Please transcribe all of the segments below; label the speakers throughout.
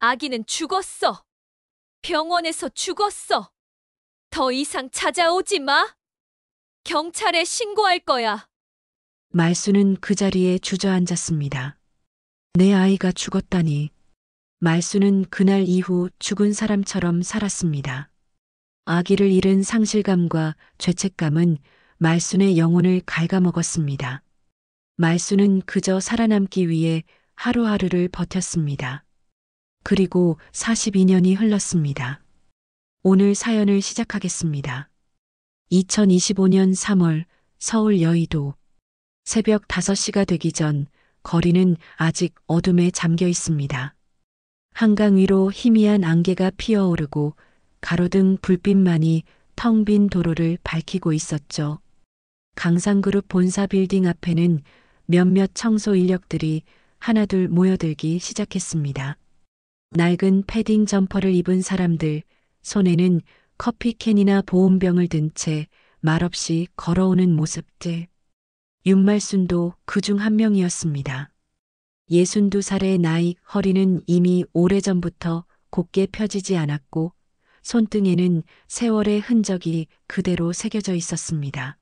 Speaker 1: 아기는 죽었어. 병원에서 죽었어. 더 이상 찾아오지 마. 경찰에 신고할 거야.
Speaker 2: 말수는 그 자리에 주저앉았습니다. 내 아이가 죽었다니. 말수는 그날 이후 죽은 사람처럼 살았습니다. 아기를 잃은 상실감과 죄책감은 말순의 영혼을 갉아먹었습니다. 말수는 그저 살아남기 위해 하루하루를 버텼습니다. 그리고 42년이 흘렀습니다. 오늘 사연을 시작하겠습니다. 2025년 3월 서울 여의도. 새벽 5시가 되기 전 거리는 아직 어둠에 잠겨 있습니다. 한강 위로 희미한 안개가 피어오르고 가로등 불빛만이 텅 빈 도로를 밝히고 있었죠. 강상그룹 본사 빌딩 앞에는 몇몇 청소 인력들이 하나둘 모여들기 시작했습니다. 낡은 패딩 점퍼를 입은 사람들, 손에는 커피캔이나 보온병을 든 채 말없이 걸어오는 모습들. 윤말순도 그중 한 명이었습니다. 62살의 나이, 허리는 이미 오래전부터 곧게 펴지지 않았고 손등에는 세월의 흔적이 그대로 새겨져 있었습니다.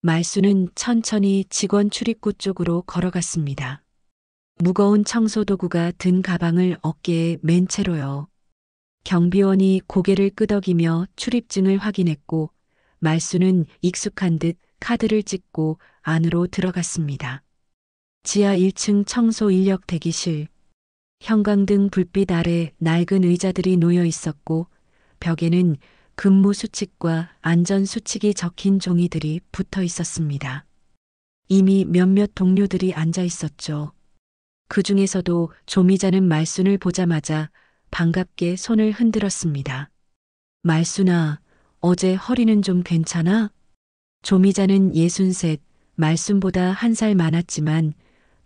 Speaker 2: 말수는 천천히 직원 출입구 쪽으로 걸어갔습니다. 무거운 청소도구가 든 가방을 어깨에 맨 채로요. 경비원이 고개를 끄덕이며 출입증을 확인했고 말수는 익숙한 듯 카드를 찍고 안으로 들어갔습니다. 지하 1층 청소 인력 대기실. 형광등 불빛 아래 낡은 의자들이 놓여 있었고 벽에는 근무 수칙과 안전 수칙이 적힌 종이들이 붙어 있었습니다. 이미 몇몇 동료들이 앉아 있었죠. 그 중에서도 조미자는 말순을 보자마자 반갑게 손을 흔들었습니다. 말순아, 어제 허리는 좀 괜찮아? 조미자는 63, 말순보다 1살 많았지만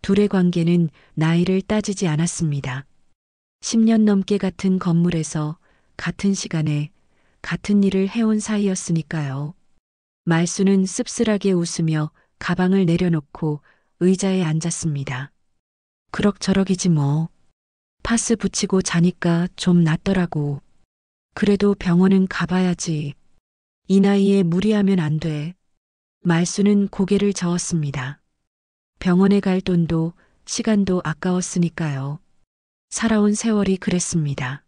Speaker 2: 둘의 관계는 나이를 따지지 않았습니다. 10년 넘게 같은 건물에서 같은 시간에 같은 일을 해온 사이였으니까요. 말수는 씁쓸하게 웃으며 가방을 내려놓고 의자에 앉았습니다. 그럭저럭이지 뭐. 파스 붙이고 자니까 좀 낫더라고. 그래도 병원은 가봐야지. 이 나이에 무리하면 안 돼. 말수는 고개를 저었습니다. 병원에 갈 돈도 시간도 아까웠으니까요. 살아온 세월이 그랬습니다.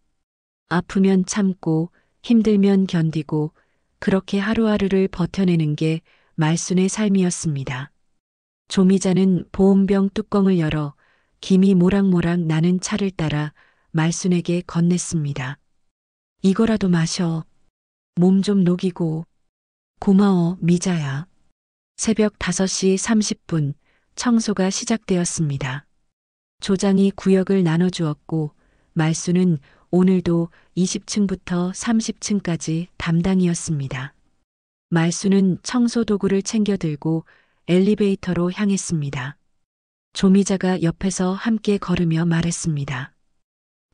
Speaker 2: 아프면 참고 힘들면 견디고 그렇게 하루하루를 버텨내는 게 말순의 삶이었습니다. 조미자는 보온병 뚜껑을 열어 김이 모락모락 나는 차를 따라 말순에게 건넸습니다. 이거라도 마셔. 몸 좀 녹이고. 고마워, 미자야. 새벽 5시 30분 청소가 시작되었습니다. 조장이 구역을 나눠주었고 말수는 오늘도 20층부터 30층까지 담당이었습니다. 말수는 청소도구를 챙겨 들고 엘리베이터로 향했습니다. 조미자가 옆에서 함께 걸으며 말했습니다.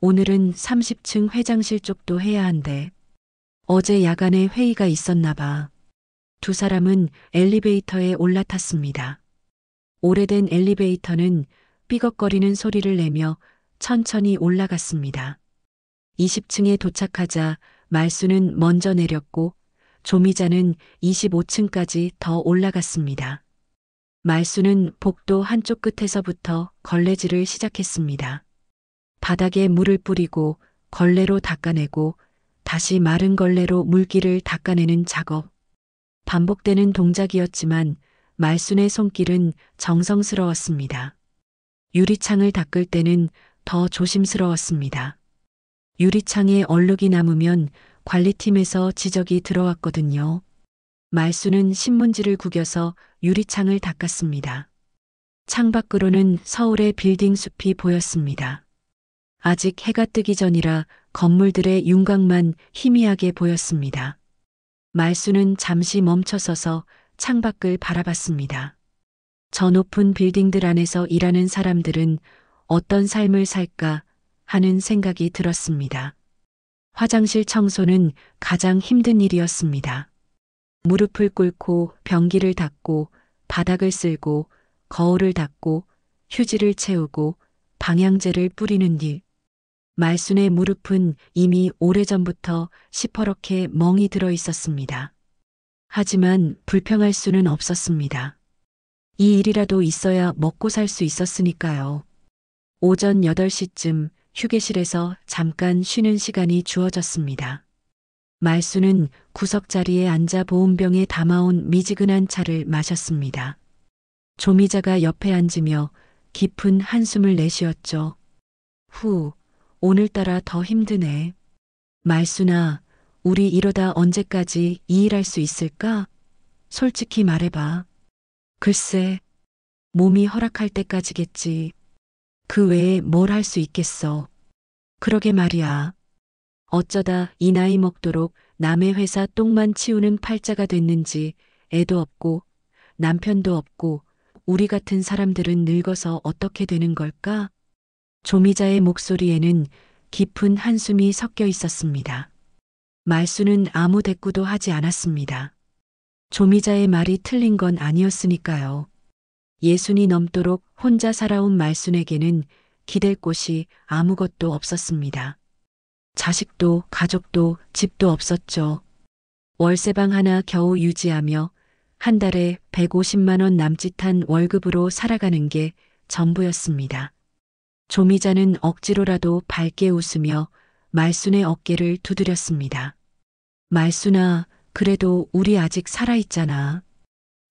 Speaker 2: 오늘은 30층 회장실 쪽도 해야 한대. 어제 야간에 회의가 있었나 봐. 두 사람은 엘리베이터에 올라탔습니다. 오래된 엘리베이터는 삐걱거리는 소리를 내며 천천히 올라갔습니다. 20층에 도착하자 말수는 먼저 내렸고 조미자는 25층까지 더 올라갔습니다. 말수는 복도 한쪽 끝에서부터 걸레질을 시작했습니다. 바닥에 물을 뿌리고 걸레로 닦아내고 다시 마른 걸레로 물기를 닦아내는 작업. 반복되는 동작이었지만 말순의 손길은 정성스러웠습니다. 유리창을 닦을 때는 더 조심스러웠습니다. 유리창에 얼룩이 남으면 관리팀에서 지적이 들어왔거든요. 말수는 신문지를 구겨서 유리창을 닦았습니다. 창밖으로는 서울의 빌딩 숲이 보였습니다. 아직 해가 뜨기 전이라 건물들의 윤곽만 희미하게 보였습니다. 말수는 잠시 멈춰서서 창밖을 바라봤습니다. 저 높은 빌딩들 안에서 일하는 사람들은 어떤 삶을 살까 하는 생각이 들었습니다. 화장실 청소는 가장 힘든 일이었습니다. 무릎을 꿇고 변기를 닦고 바닥을 쓸고 거울을 닦고 휴지를 채우고 방향제를 뿌리는 일. 말순의 무릎은 이미 오래전부터 시퍼렇게 멍이 들어 있었습니다. 하지만 불평할 수는 없었습니다. 이 일이라도 있어야 먹고 살 수 있었으니까요. 오전 8시쯤 휴게실에서 잠깐 쉬는 시간이 주어졌습니다. 말순은 구석자리에 앉아 보온병에 담아온 미지근한 차를 마셨습니다. 조미자가 옆에 앉으며 깊은 한숨을 내쉬었죠. 후, 오늘따라 더 힘드네. 말순아, 우리 이러다 언제까지 이 일할 수 있을까? 솔직히 말해봐. 글쎄, 몸이 허락할 때까지겠지. 그 외에 뭘 할 수 있겠어. 그러게 말이야. 어쩌다 이 나이 먹도록 남의 회사 똥만 치우는 팔자가 됐는지 애도 없고 남편도 없고 우리 같은 사람들은 늙어서 어떻게 되는 걸까? 조미자의 목소리에는 깊은 한숨이 섞여 있었습니다. 말수는 아무 대꾸도 하지 않았습니다. 조미자의 말이 틀린 건 아니었으니까요. 60이 넘도록 혼자 살아온 말순에게는 기댈 곳이 아무것도 없었습니다. 자식도 가족도 집도 없었죠. 월세방 하나 겨우 유지하며 한 달에 150만 원 남짓한 월급으로 살아가는 게 전부였습니다. 조미자는 억지로라도 밝게 웃으며 말순의 어깨를 두드렸습니다. 말순아, 그래도 우리 아직 살아있잖아.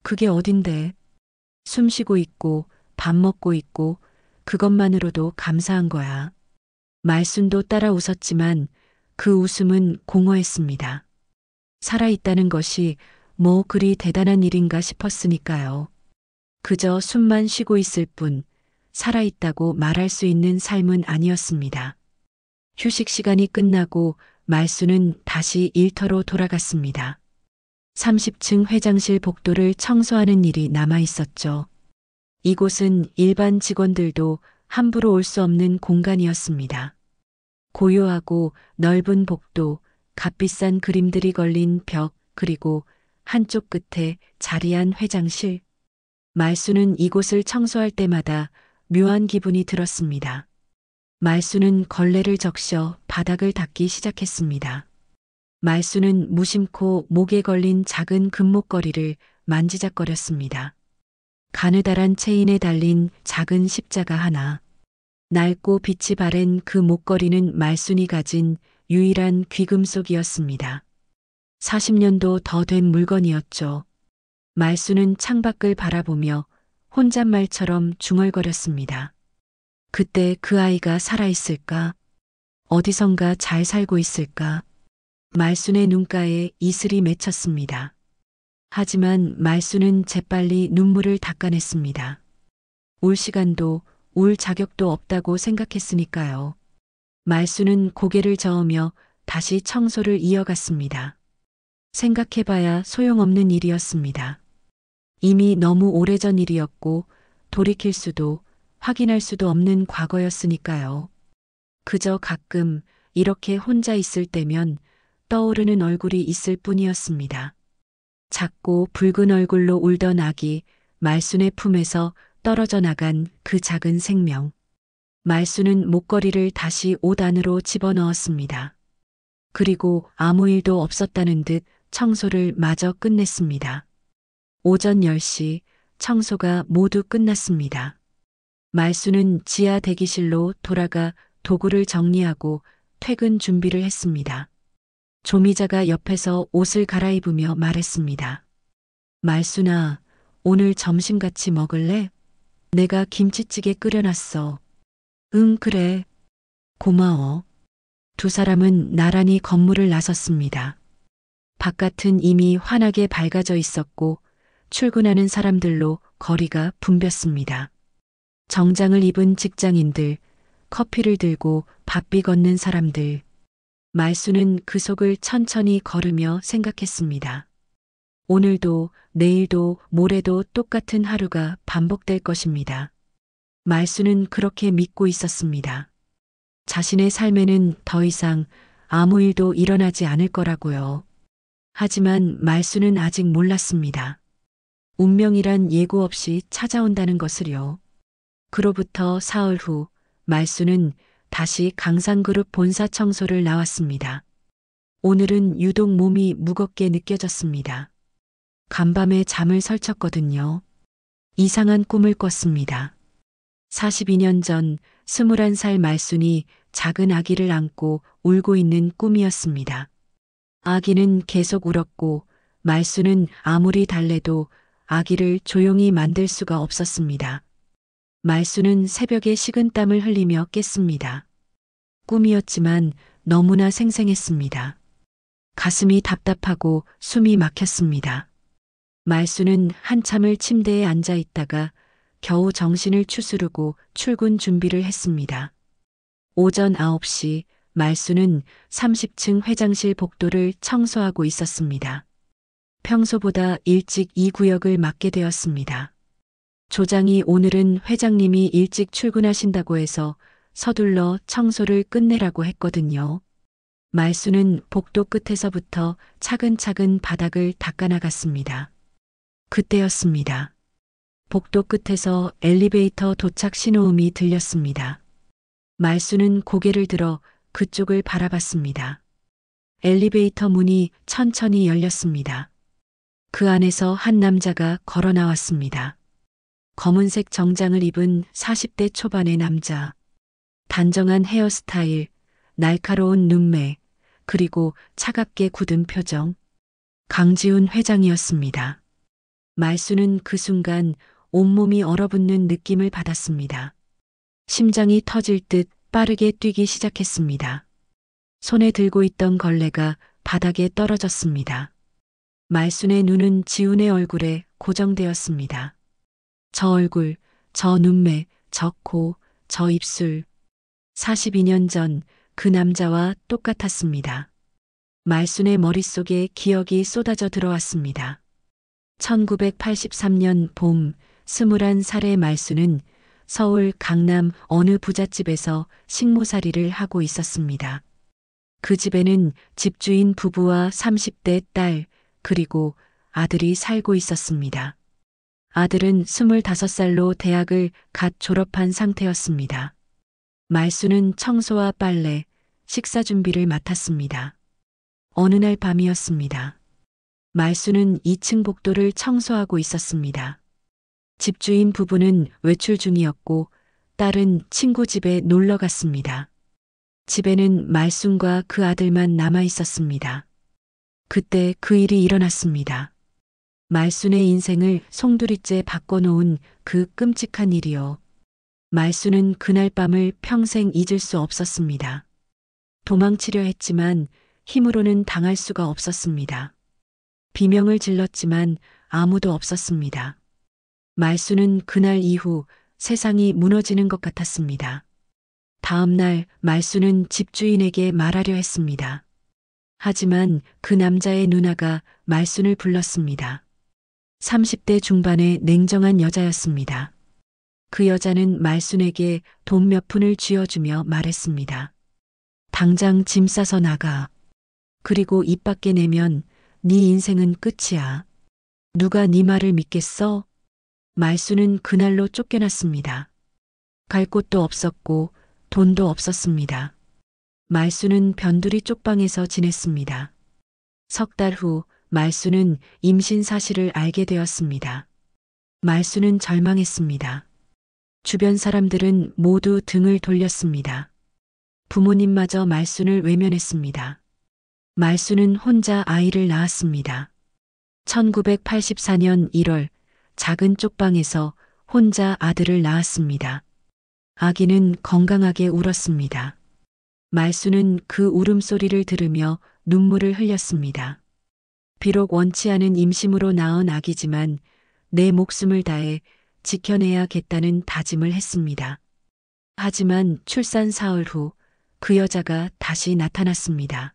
Speaker 2: 그게 어딘데? 숨 쉬고 있고 밥 먹고 있고 그것만으로도 감사한 거야. 말순도 따라 웃었지만 그 웃음은 공허했습니다. 살아있다는 것이 뭐 그리 대단한 일인가 싶었으니까요. 그저 숨만 쉬고 있을 뿐 살아있다고 말할 수 있는 삶은 아니었습니다. 휴식 시간이 끝나고 말순은 다시 일터로 돌아갔습니다. 30층 회장실 복도를 청소하는 일이 남아 있었죠. 이곳은 일반 직원들도 함부로 올 수 없는 공간이었습니다. 고요하고 넓은 복도, 값비싼 그림들이 걸린 벽, 그리고 한쪽 끝에 자리한 회장실. 말순은 이곳을 청소할 때마다 묘한 기분이 들었습니다. 말순은 걸레를 적셔 바닥을 닦기 시작했습니다. 말순은 무심코 목에 걸린 작은 금목걸이를 만지작거렸습니다. 가느다란 체인에 달린 작은 십자가 하나. 낡고 빛이 바랜 그 목걸이는 말순이 가진 유일한 귀금속이었습니다. 40년도 더 된 물건이었죠. 말순은 창밖을 바라보며 혼잣말처럼 중얼거렸습니다. 그때 그 아이가 살아있을까? 어디선가 잘 살고 있을까? 말순의 눈가에 이슬이 맺혔습니다. 하지만 말순은 재빨리 눈물을 닦아냈습니다. 울 시간도 울 자격도 없다고 생각했으니까요. 말순은 고개를 저으며 다시 청소를 이어갔습니다. 생각해봐야 소용없는 일이었습니다. 이미 너무 오래전 일이었고 돌이킬 수도 확인할 수도 없는 과거였으니까요. 그저 가끔 이렇게 혼자 있을 때면 떠오르는 얼굴이 있을 뿐이었습니다. 작고 붉은 얼굴로 울던 아기, 말순의 품에서 떨어져 나간 그 작은 생명. 말순은 목걸이를 다시 옷 안으로 집어넣었습니다. 그리고 아무 일도 없었다는 듯 청소를 마저 끝냈습니다. 오전 10시 청소가 모두 끝났습니다. 말순은 지하 대기실로 돌아가 도구를 정리하고 퇴근 준비를 했습니다. 조미자가 옆에서 옷을 갈아입으며 말했습니다. 말순아, 오늘 점심 같이 먹을래? 내가 김치찌개 끓여놨어. 응, 그래. 고마워. 두 사람은 나란히 건물을 나섰습니다. 바깥은 이미 환하게 밝아져 있었고 출근하는 사람들로 거리가 붐볐습니다. 정장을 입은 직장인들, 커피를 들고 바삐 걷는 사람들. 말순은 그 속을 천천히 걸으며 생각했습니다. 오늘도 내일도 모레도 똑같은 하루가 반복될 것입니다. 말순은 그렇게 믿고 있었습니다. 자신의 삶에는 더 이상 아무 일도 일어나지 않을 거라고요. 하지만 말순은 아직 몰랐습니다. 운명이란 예고 없이 찾아온다는 것을요. 그로부터 사흘 후 말순은 다시 강산그룹 본사 청소를 나왔습니다. 오늘은 유독 몸이 무겁게 느껴졌습니다. 간밤에 잠을 설쳤거든요. 이상한 꿈을 꿨습니다. 42년 전 21살 말순이 작은 아기를 안고 울고 있는 꿈이었습니다. 아기는 계속 울었고 말순은 아무리 달래도 아기를 조용히 만들 수가 없었습니다. 말순은 새벽에 식은땀을 흘리며 깼습니다. 꿈이었지만 너무나 생생했습니다. 가슴이 답답하고 숨이 막혔습니다. 말순은 한참을 침대에 앉아 있다가 겨우 정신을 추스르고 출근 준비를 했습니다. 오전 9시 말순은 30층 회장실 복도를 청소하고 있었습니다. 평소보다 일찍 이 구역을 맡게 되었습니다. 조장이 오늘은 회장님이 일찍 출근하신다고 해서 서둘러 청소를 끝내라고 했거든요. 말순은 복도 끝에서부터 차근차근 바닥을 닦아나갔습니다. 그때였습니다. 복도 끝에서 엘리베이터 도착 신호음이 들렸습니다. 말순은 고개를 들어 그쪽을 바라봤습니다. 엘리베이터 문이 천천히 열렸습니다. 그 안에서 한 남자가 걸어 나왔습니다. 검은색 정장을 입은 40대 초반의 남자. 단정한 헤어스타일, 날카로운 눈매, 그리고 차갑게 굳은 표정. 강지훈 회장이었습니다. 말순은 그 순간 온몸이 얼어붙는 느낌을 받았습니다. 심장이 터질 듯 빠르게 뛰기 시작했습니다. 손에 들고 있던 걸레가 바닥에 떨어졌습니다. 말순의 눈은 지훈의 얼굴에 고정되었습니다. 저 얼굴, 저 눈매, 저 코, 저 입술. 42년 전 그 남자와 똑같았습니다. 말순의 머릿속에 기억이 쏟아져 들어왔습니다. 1983년 봄 21살의 말순은 서울 강남 어느 부잣집에서 식모살이를 하고 있었습니다. 그 집에는 집주인 부부와 30대 딸, 그리고 아들이 살고 있었습니다. 아들은 25살로 대학을 갓 졸업한 상태였습니다. 말순은 청소와 빨래, 식사 준비를 맡았습니다. 어느 날 밤이었습니다. 말순은 2층 복도를 청소하고 있었습니다. 집주인 부부는 외출 중이었고 딸은 친구 집에 놀러 갔습니다. 집에는 말순과 그 아들만 남아 있었습니다. 그때 그 일이 일어났습니다. 말순의 인생을 송두리째 바꿔놓은 그 끔찍한 일이요. 말순은 그날 밤을 평생 잊을 수 없었습니다. 도망치려 했지만 힘으로는 당할 수가 없었습니다. 비명을 질렀지만 아무도 없었습니다. 말순은 그날 이후 세상이 무너지는 것 같았습니다. 다음 날 말순은 집주인에게 말하려 했습니다. 하지만 그 남자의 누나가 말순을 불렀습니다. 30대 중반의 냉정한 여자였습니다. 그 여자는 말순에게 돈 몇 푼을 쥐어주며 말했습니다. 당장 짐 싸서 나가. 그리고 입 밖에 내면 네 인생은 끝이야. 누가 네 말을 믿겠어? 말순은 그날로 쫓겨났습니다. 갈 곳도 없었고 돈도 없었습니다. 말순은 변두리 쪽방에서 지냈습니다. 석 달 후 말순은 임신 사실을 알게 되었습니다. 말순은 절망했습니다. 주변 사람들은 모두 등을 돌렸습니다. 부모님마저 말순을 외면했습니다. 말순은 혼자 아이를 낳았습니다. 1984년 1월 작은 쪽방에서 혼자 아들을 낳았습니다. 아기는 건강하게 울었습니다. 말순은 그 울음소리를 들으며 눈물을 흘렸습니다. 비록 원치 않은 임심으로 낳은 아기지만 내 목숨을 다해 지켜내야겠다는 다짐을 했습니다. 하지만 출산 사흘 후 그 여자가 다시 나타났습니다.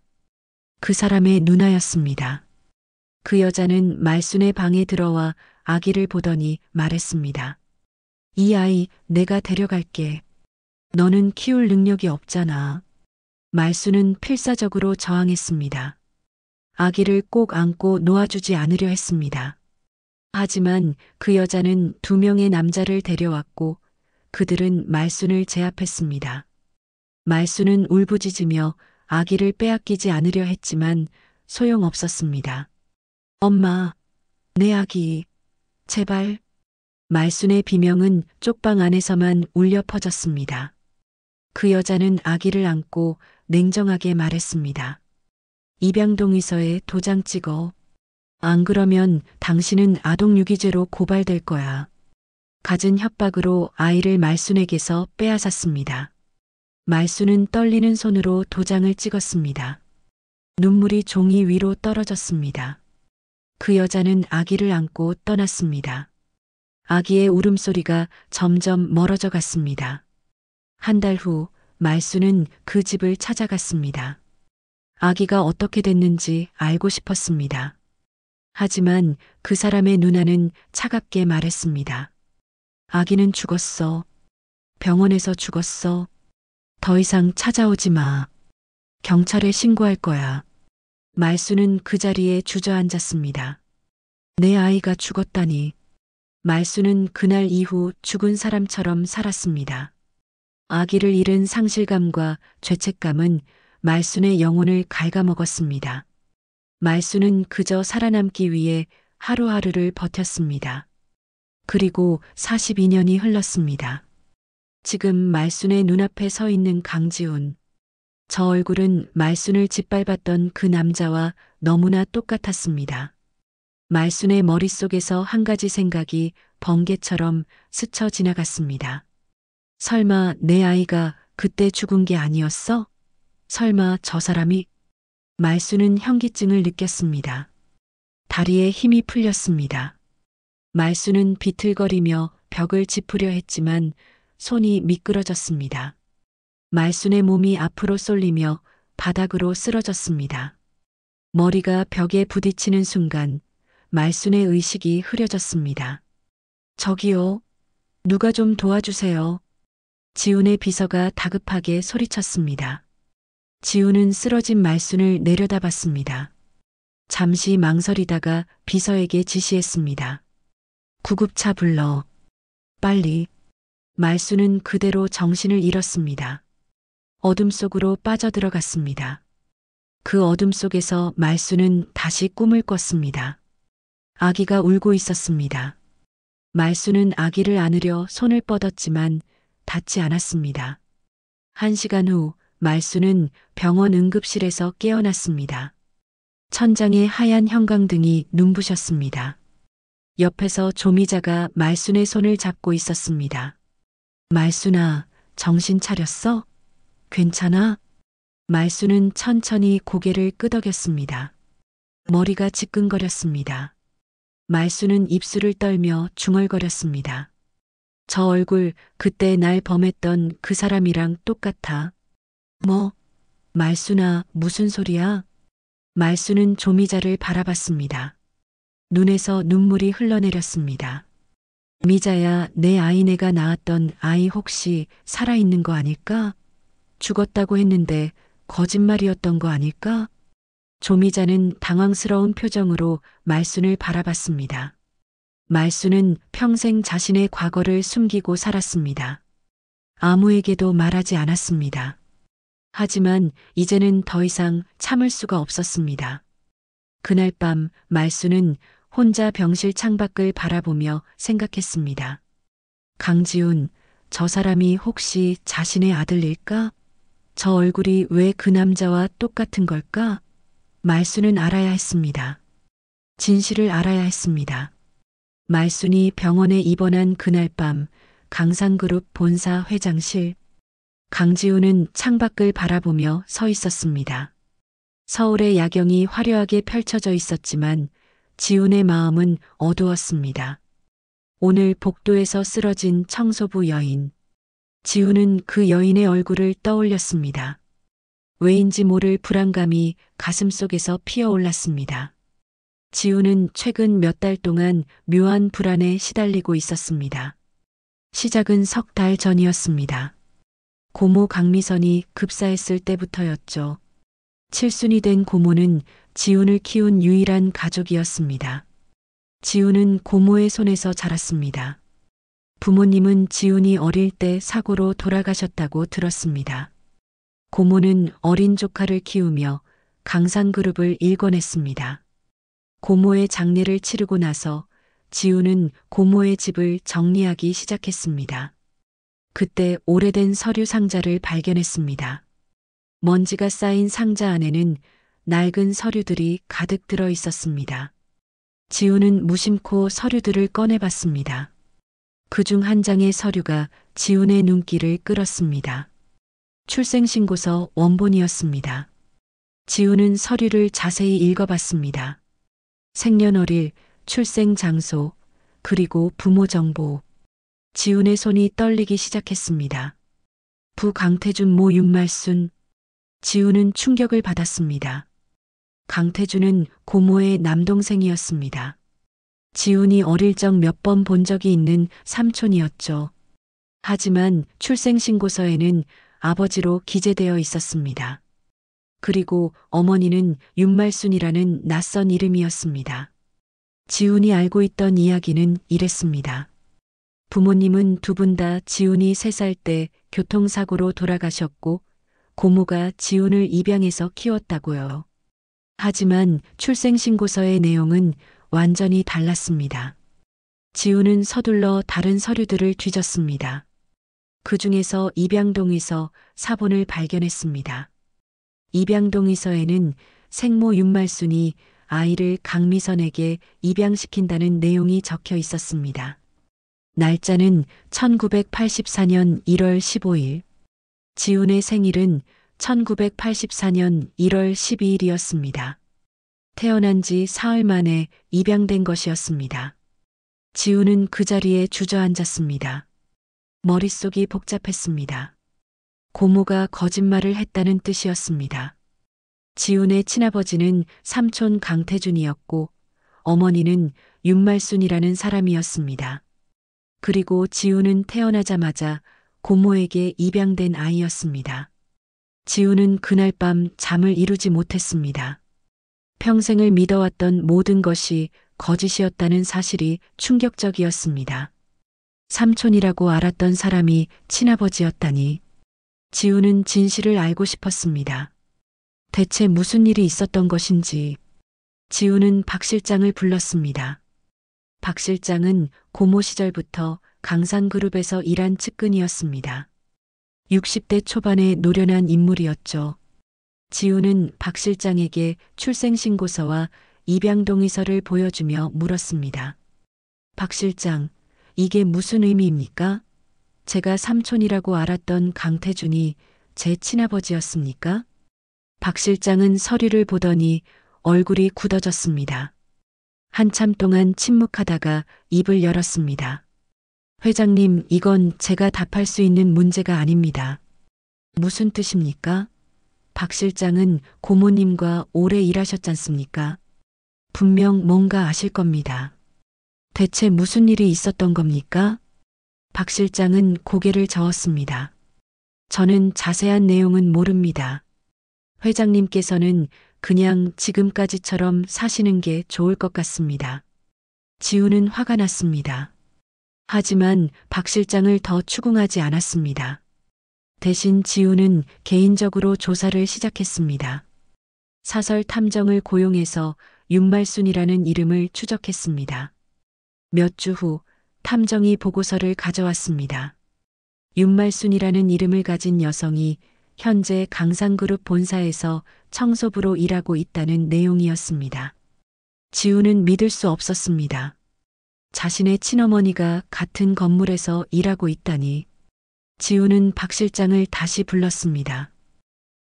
Speaker 2: 그 사람의 누나였습니다. 그 여자는 말순의 방에 들어와 아기를 보더니 말했습니다. 이 아이 내가 데려갈게. 너는 키울 능력이 없잖아. 말순은 필사적으로 저항했습니다. 아기를 꼭 안고 놓아주지 않으려 했습니다. 하지만 그 여자는 2명의 남자를 데려왔고 그들은 말순을 제압했습니다. 말수는 울부짖으며 아기를 빼앗기지 않으려 했지만 소용없었습니다. 엄마, 내 아기, 제발. 말순의 비명은 쪽방 안에서만 울려 퍼졌습니다. 그 여자는 아기를 안고 냉정하게 말했습니다. 입양동의서에 도장 찍어. 안 그러면 당신은 아동유기죄로 고발될 거야. 갖은 협박으로 아이를 말순에게서 빼앗았습니다. 말순은 떨리는 손으로 도장을 찍었습니다. 눈물이 종이 위로 떨어졌습니다. 그 여자는 아기를 안고 떠났습니다. 아기의 울음소리가 점점 멀어져 갔습니다. 한 달 후 말수는 그 집을 찾아갔습니다. 아기가 어떻게 됐는지 알고 싶었습니다. 하지만 그 사람의 누나는 차갑게 말했습니다. 아기는 죽었어. 병원에서 죽었어. 더 이상 찾아오지 마. 경찰에 신고할 거야. 말수는 그 자리에 주저앉았습니다. 내 아이가 죽었다니. 말수는 그날 이후 죽은 사람처럼 살았습니다. 아기를 잃은 상실감과 죄책감은 말순의 영혼을 갉아먹었습니다. 말수는 그저 살아남기 위해 하루하루를 버텼습니다. 그리고 42년이 흘렀습니다. 지금 말순의 눈앞에 서 있는 강지훈. 저 얼굴은 말순을 짓밟았던 그 남자와 너무나 똑같았습니다. 말순의 머릿속에서 한 가지 생각이 번개처럼 스쳐 지나갔습니다. 설마 내 아이가 그때 죽은 게 아니었어? 설마 저 사람이? 말순은 현기증을 느꼈습니다. 다리에 힘이 풀렸습니다. 말순은 비틀거리며 벽을 짚으려 했지만 손이 미끄러졌습니다. 말순의 몸이 앞으로 쏠리며 바닥으로 쓰러졌습니다. 머리가 벽에 부딪히는 순간 말순의 의식이 흐려졌습니다. 저기요. 누가 좀 도와주세요. 지훈의 비서가 다급하게 소리쳤습니다. 지훈은 쓰러진 말순을 내려다봤습니다. 잠시 망설이다가 비서에게 지시했습니다. 구급차 불러. 빨리. 말순은 그대로 정신을 잃었습니다. 어둠 속으로 빠져들어갔습니다. 그 어둠 속에서 말순은 다시 꿈을 꿨습니다. 아기가 울고 있었습니다. 말순은 아기를 안으려 손을 뻗었지만 닿지 않았습니다. 1시간 후 말순은 병원 응급실에서 깨어났습니다. 천장에 하얀 형광등이 눈부셨습니다. 옆에서 조미자가 말순의 손을 잡고 있었습니다. 말순아, 정신 차렸어? 괜찮아? 말순은 천천히 고개를 끄덕였습니다. 머리가 지끈거렸습니다. 말순은 입술을 떨며 중얼거렸습니다. 저 얼굴 그때 날 범했던 그 사람이랑 똑같아. 뭐? 말순아, 무슨 소리야? 말순은 조미자를 바라봤습니다. 눈에서 눈물이 흘러내렸습니다. 미자야, 내 아이네가 낳았던 아이 혹시 살아있는 거 아닐까? 죽었다고 했는데 거짓말이었던 거 아닐까? 조미자는 당황스러운 표정으로 말순을 바라봤습니다. 말순은 평생 자신의 과거를 숨기고 살았습니다. 아무에게도 말하지 않았습니다. 하지만 이제는 더 이상 참을 수가 없었습니다. 그날 밤 말순은 혼자 병실 창밖을 바라보며 생각했습니다. 강지훈, 저 사람이 혹시 자신의 아들일까? 저 얼굴이 왜 그 남자와 똑같은 걸까? 말순은 알아야 했습니다. 진실을 알아야 했습니다. 말순이 병원에 입원한 그날 밤 강상그룹 본사 회장실. 강지훈은 창밖을 바라보며 서 있었습니다. 서울의 야경이 화려하게 펼쳐져 있었지만 지훈의 마음은 어두웠습니다. 오늘 복도에서 쓰러진 청소부 여인. 지훈은 그 여인의 얼굴을 떠올렸습니다. 왜인지 모를 불안감이 가슴속에서 피어올랐습니다. 지훈은 최근 몇 달 동안 묘한 불안에 시달리고 있었습니다. 시작은 3달 전이었습니다. 고모 강미선이 급사했을 때부터였죠. 칠순이 된 고모는 지훈을 키운 유일한 가족이었습니다. 지훈은 고모의 손에서 자랐습니다. 부모님은 지훈이 어릴 때 사고로 돌아가셨다고 들었습니다. 고모는 어린 조카를 키우며 강산그룹을 일궈냈습니다. 고모의 장례를 치르고 나서 지우는 고모의 집을 정리하기 시작했습니다. 그때 오래된 서류 상자를 발견했습니다. 먼지가 쌓인 상자 안에는 낡은 서류들이 가득 들어 있었습니다. 지우는 무심코 서류들을 꺼내봤습니다. 그중 한 장의 서류가 지훈의 눈길을 끌었습니다. 출생신고서 원본이었습니다. 지훈은 서류를 자세히 읽어봤습니다. 생년월일, 출생 장소, 그리고 부모 정보. 지훈의 손이 떨리기 시작했습니다. 부 강태준 모 윤말순. 지훈은 충격을 받았습니다. 강태준은 고모의 남동생이었습니다. 지훈이 어릴 적 몇 번 본 적이 있는 삼촌이었죠. 하지만 출생신고서에는 아버지로 기재되어 있었습니다. 그리고 어머니는 윤말순이라는 낯선 이름이었습니다. 지훈이 알고 있던 이야기는 이랬습니다. 부모님은 두 분 다 지훈이 3살 때 교통사고로 돌아가셨고 고모가 지훈을 입양해서 키웠다고요. 하지만 출생신고서의 내용은 완전히 달랐습니다. 지훈은 서둘러 다른 서류들을 뒤졌습니다. 그 중에서 입양동의서 사본을 발견했습니다. 입양동의서에는 생모 윤말순이 아이를 강미선에게 입양시킨다는 내용이 적혀 있었습니다. 날짜는 1984년 1월 15일. 지훈의 생일은 1984년 1월 12일이었습니다. 태어난 지 사흘 만에 입양된 것이었습니다. 지훈은 그 자리에 주저앉았습니다. 머릿속이 복잡했습니다. 고모가 거짓말을 했다는 뜻이었습니다. 지훈의 친아버지는 삼촌 강태준이었고 어머니는 윤말순이라는 사람이었습니다. 그리고 지훈은 태어나자마자 고모에게 입양된 아이였습니다. 지훈은 그날 밤 잠을 이루지 못했습니다. 평생을 믿어왔던 모든 것이 거짓이었다는 사실이 충격적이었습니다. 삼촌이라고 알았던 사람이 친아버지였다니. 지훈은 진실을 알고 싶었습니다. 대체 무슨 일이 있었던 것인지. 지훈은 박 실장을 불렀습니다. 박 실장은 고모 시절부터 강산그룹에서 일한 측근이었습니다. 60대 초반의 노련한 인물이었죠. 지훈은 박 실장에게 출생신고서와 입양동의서를 보여주며 물었습니다. 박 실장, 이게 무슨 의미입니까? 제가 삼촌이라고 알았던 강태준이 제 친아버지였습니까? 박 실장은 서류를 보더니 얼굴이 굳어졌습니다. 한참 동안 침묵하다가 입을 열었습니다. 회장님, 이건 제가 답할 수 있는 문제가 아닙니다. 무슨 뜻입니까? 박 실장은 고모님과 오래 일하셨잖습니까? 분명 뭔가 아실 겁니다. 대체 무슨 일이 있었던 겁니까? 박 실장은 고개를 저었습니다. 저는 자세한 내용은 모릅니다. 회장님께서는 그냥 지금까지처럼 사시는 게 좋을 것 같습니다. 지훈은 화가 났습니다. 하지만 박 실장을 더 추궁하지 않았습니다. 대신 지훈은 개인적으로 조사를 시작했습니다. 사설 탐정을 고용해서 윤말순이라는 이름을 추적했습니다. 몇 주 후 탐정이 보고서를 가져왔습니다. 윤말순이라는 이름을 가진 여성이 현재 강산그룹 본사에서 청소부로 일하고 있다는 내용이었습니다. 지훈은 믿을 수 없었습니다. 자신의 친어머니가 같은 건물에서 일하고 있다니. 지훈은 박 실장을 다시 불렀습니다.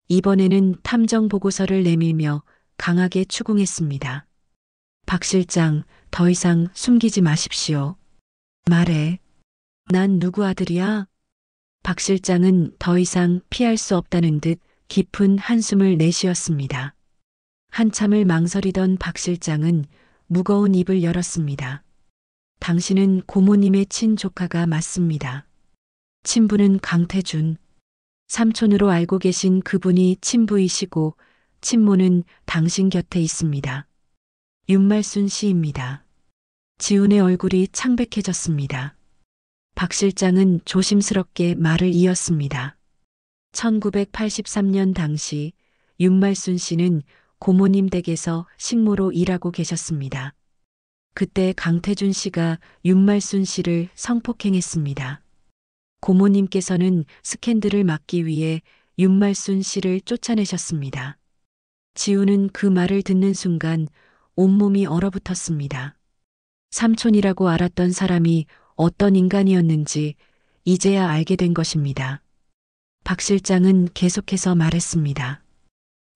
Speaker 2: 이번에는 탐정 보고서를 내밀며 강하게 추궁했습니다. 박 실장, 더 이상 숨기지 마십시오. 말해. 난 누구 아들이야? 박 실장은 더 이상 피할 수 없다는 듯 깊은 한숨을 내쉬었습니다. 한참을 망설이던 박 실장은 무거운 입을 열었습니다. 당신은 고모님의 친조카가 맞습니다. 친부는 강태준. 삼촌으로 알고 계신 그분이 친부이시고 친모는 당신 곁에 있습니다. 윤말순 씨입니다. 지훈의 얼굴이 창백해졌습니다. 박 실장은 조심스럽게 말을 이었습니다. 1983년 당시 윤말순 씨는 고모님 댁에서 식모로 일하고 계셨습니다. 그때 강태준 씨가 윤말순 씨를 성폭행했습니다. 고모님께서는 스캔들을 막기 위해 윤말순 씨를 쫓아내셨습니다. 지우는 그 말을 듣는 순간 온몸이 얼어붙었습니다. 삼촌이라고 알았던 사람이 어떤 인간이었는지 이제야 알게 된 것입니다. 박 실장은 계속해서 말했습니다.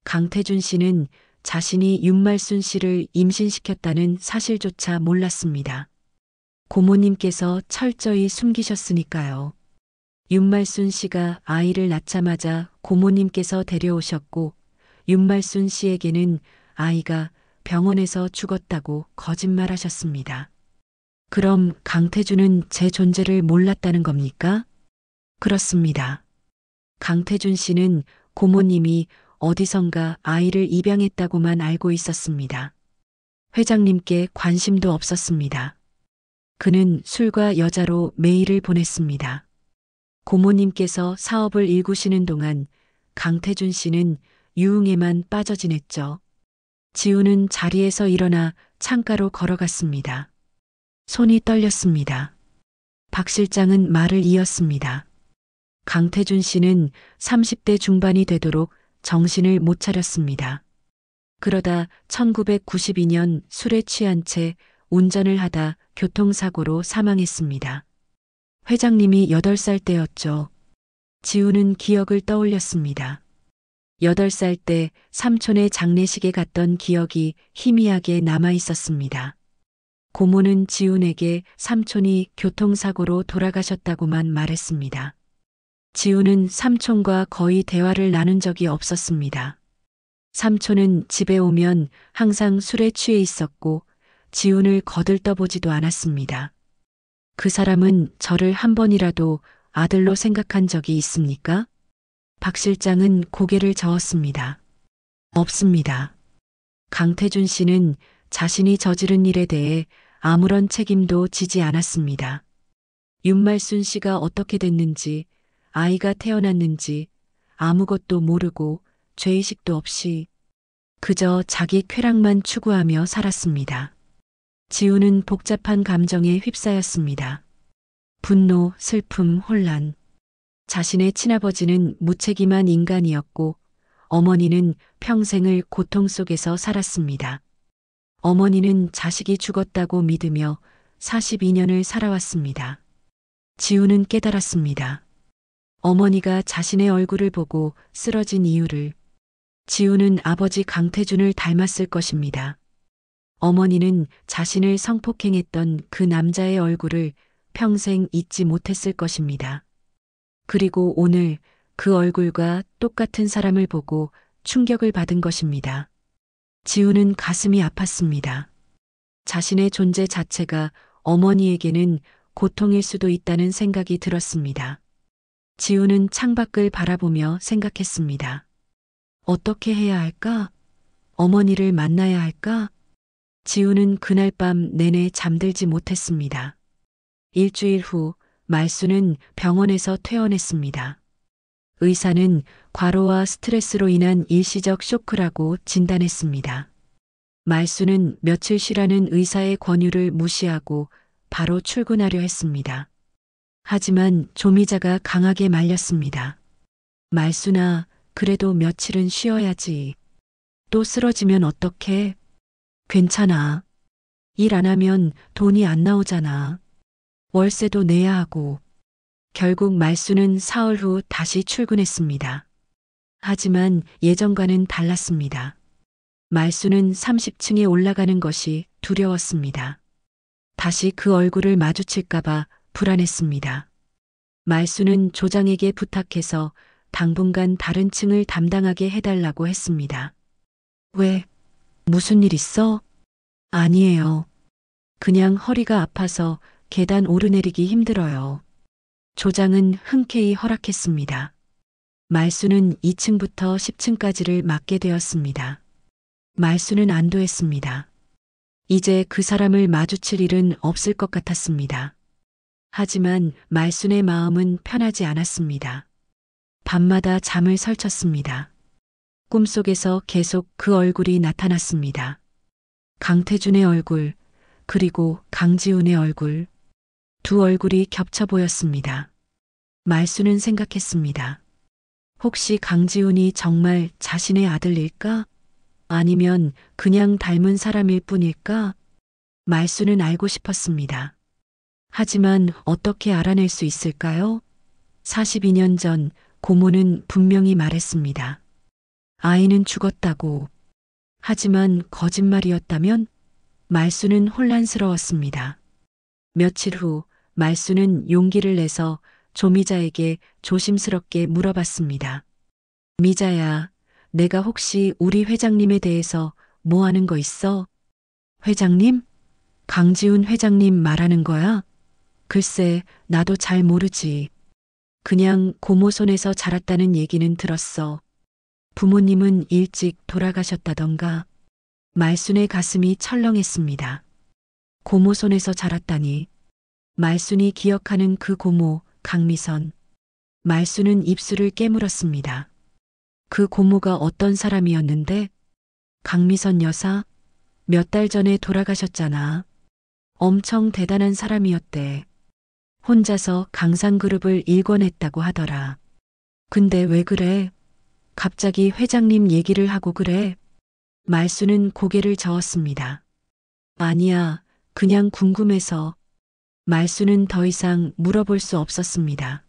Speaker 2: 강태준 씨는 자신이 윤말순 씨를 임신시켰다는 사실조차 몰랐습니다. 고모님께서 철저히 숨기셨으니까요. 윤말순 씨가 아이를 낳자마자 고모님께서 데려오셨고 윤말순 씨에게는 아이가 병원에서 죽었다고 거짓말하셨습니다. 그럼 강태준은 제 존재를 몰랐다는 겁니까? 그렇습니다. 강태준 씨는 고모님이 어디선가 아이를 입양했다고만 알고 있었습니다. 회장님께 관심도 없었습니다. 그는 술과 여자로 매일을 보냈습니다. 고모님께서 사업을 일구시는 동안 강태준 씨는 유흥에만 빠져 지냈죠. 지우는 자리에서 일어나 창가로 걸어갔습니다. 손이 떨렸습니다. 박 실장은 말을 이었습니다. 강태준 씨는 30대 중반이 되도록 정신을 못 차렸습니다. 그러다 1992년 술에 취한 채 운전을 하다 교통사고로 사망했습니다. 회장님이 8살 때였죠. 지우는 기억을 떠올렸습니다. 8살 때 삼촌의 장례식에 갔던 기억이 희미하게 남아 있었습니다. 고모는 지훈에게 삼촌이 교통사고로 돌아가셨다고만 말했습니다. 지훈은 삼촌과 거의 대화를 나눈 적이 없었습니다. 삼촌은 집에 오면 항상 술에 취해 있었고 지훈을 거들떠보지도 않았습니다. 그 사람은 저를 한 번이라도 아들로 생각한 적이 있습니까? 박 실장은 고개를 저었습니다. 없습니다. 강태준 씨는 자신이 저지른 일에 대해 아무런 책임도 지지 않았습니다. 윤말순 씨가 어떻게 됐는지, 아이가 태어났는지 아무것도 모르고 죄의식도 없이 그저 자기 쾌락만 추구하며 살았습니다. 지우는 복잡한 감정에 휩싸였습니다. 분노, 슬픔, 혼란. 자신의 친아버지는 무책임한 인간이었고 어머니는 평생을 고통 속에서 살았습니다. 어머니는 자식이 죽었다고 믿으며 42년을 살아왔습니다. 지우는 깨달았습니다. 어머니가 자신의 얼굴을 보고 쓰러진 이유를. 지우는 아버지 강태준을 닮았을 것입니다. 어머니는 자신을 성폭행했던 그 남자의 얼굴을 평생 잊지 못했을 것입니다. 그리고 오늘 그 얼굴과 똑같은 사람을 보고 충격을 받은 것입니다. 지우는 가슴이 아팠습니다. 자신의 존재 자체가 어머니에게는 고통일 수도 있다는 생각이 들었습니다. 지우는 창밖을 바라보며 생각했습니다. 어떻게 해야 할까? 어머니를 만나야 할까? 지우는 그날 밤 내내 잠들지 못했습니다. 일주일 후 말수는 병원에서 퇴원했습니다. 의사는 과로와 스트레스로 인한 일시적 쇼크라고 진단했습니다. 말수는 며칠 쉬라는 의사의 권유를 무시하고 바로 출근하려 했습니다. 하지만 조미자가 강하게 말렸습니다. 말수나 그래도 며칠은 쉬어야지. 또 쓰러지면 어떡해? 괜찮아. 일 안 하면 돈이 안 나오잖아. 월세도 내야 하고. 결국 말수는 사흘 후 다시 출근했습니다. 하지만 예전과는 달랐습니다. 말수는 30층에 올라가는 것이 두려웠습니다. 다시 그 얼굴을 마주칠까봐 불안했습니다. 말수는 조장에게 부탁해서 당분간 다른 층을 담당하게 해달라고 했습니다. 왜? 무슨 일 있어? 아니에요. 그냥 허리가 아파서 계단 오르내리기 힘들어요. 조장은 흔쾌히 허락했습니다. 말수는 2층부터 10층까지를 맡게 되었습니다. 말수는 안도했습니다. 이제 그 사람을 마주칠 일은 없을 것 같았습니다. 하지만 말순의 마음은 편하지 않았습니다. 밤마다 잠을 설쳤습니다. 꿈속에서 계속 그 얼굴이 나타났습니다. 강태준의 얼굴, 그리고 강지훈의 얼굴. 두 얼굴이 겹쳐 보였습니다. 말수는 생각했습니다. 혹시 강지훈이 정말 자신의 아들일까? 아니면 그냥 닮은 사람일 뿐일까? 말수는 알고 싶었습니다. 하지만 어떻게 알아낼 수 있을까요? 42년 전 고모는 분명히 말했습니다. 아이는 죽었다고. 하지만 거짓말이었다면? 말수는 혼란스러웠습니다. 며칠 후 말수는 용기를 내서 조미자에게 조심스럽게 물어봤습니다. 미자야, 내가 혹시 우리 회장님에 대해서 뭐 아는 거 있어? 회장님? 강지훈 회장님 말하는 거야? 글쎄, 나도 잘 모르지. 그냥 고모 손에서 자랐다는 얘기는 들었어. 부모님은 일찍 돌아가셨다던가. 말순의 가슴이 철렁했습니다. 고모 손에서 자랐다니. 말순이 기억하는 그 고모, 강미선. 말순은 입술을 깨물었습니다. 그 고모가 어떤 사람이었는데? 강미선 여사? 몇 달 전에 돌아가셨잖아. 엄청 대단한 사람이었대. 혼자서 강상그룹을 일궈냈다고 하더라. 근데 왜 그래? 갑자기 회장님 얘기를 하고 그래? 말수는 고개를 저었습니다. 아니야, 그냥 궁금해서. 말수는 더 이상 물어볼 수 없었습니다.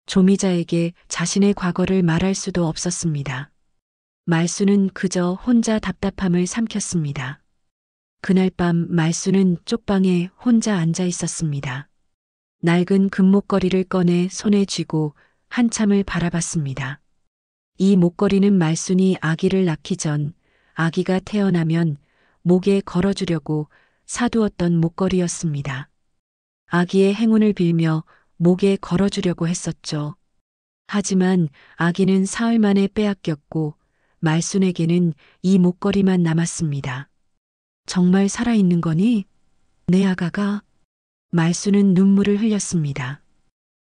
Speaker 2: 조미자에게 자신의 과거를 말할 수도 없었습니다. 말수는 그저 혼자 답답함을 삼켰습니다. 그날 밤 말수는 쪽방에 혼자 앉아 있었습니다. 낡은 금목걸이를 꺼내 손에 쥐고 한참을 바라봤습니다. 이 목걸이는 말순이 아기를 낳기 전 아기가 태어나면 목에 걸어주려고 사두었던 목걸이였습니다. 아기의 행운을 빌며 목에 걸어주려고 했었죠. 하지만 아기는 사흘 만에 빼앗겼고 말순에게는 이 목걸이만 남았습니다. 정말 살아있는 거니? 내 아가가? 말순은 눈물을 흘렸습니다.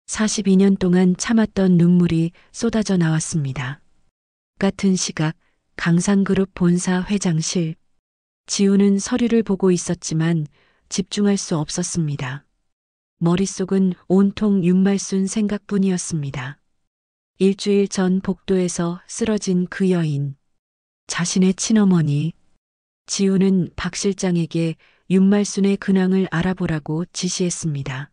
Speaker 2: 42년 동안 참았던 눈물이 쏟아져 나왔습니다. 같은 시각 강상그룹 본사 회장실. 지우는 서류를 보고 있었지만 집중할 수 없었습니다. 머릿속은 온통 윤말순 생각뿐이었습니다. 일주일 전 복도에서 쓰러진 그 여인. 자신의 친어머니. 지우는 박 실장에게 윤말순의 근황을 알아보라고 지시했습니다.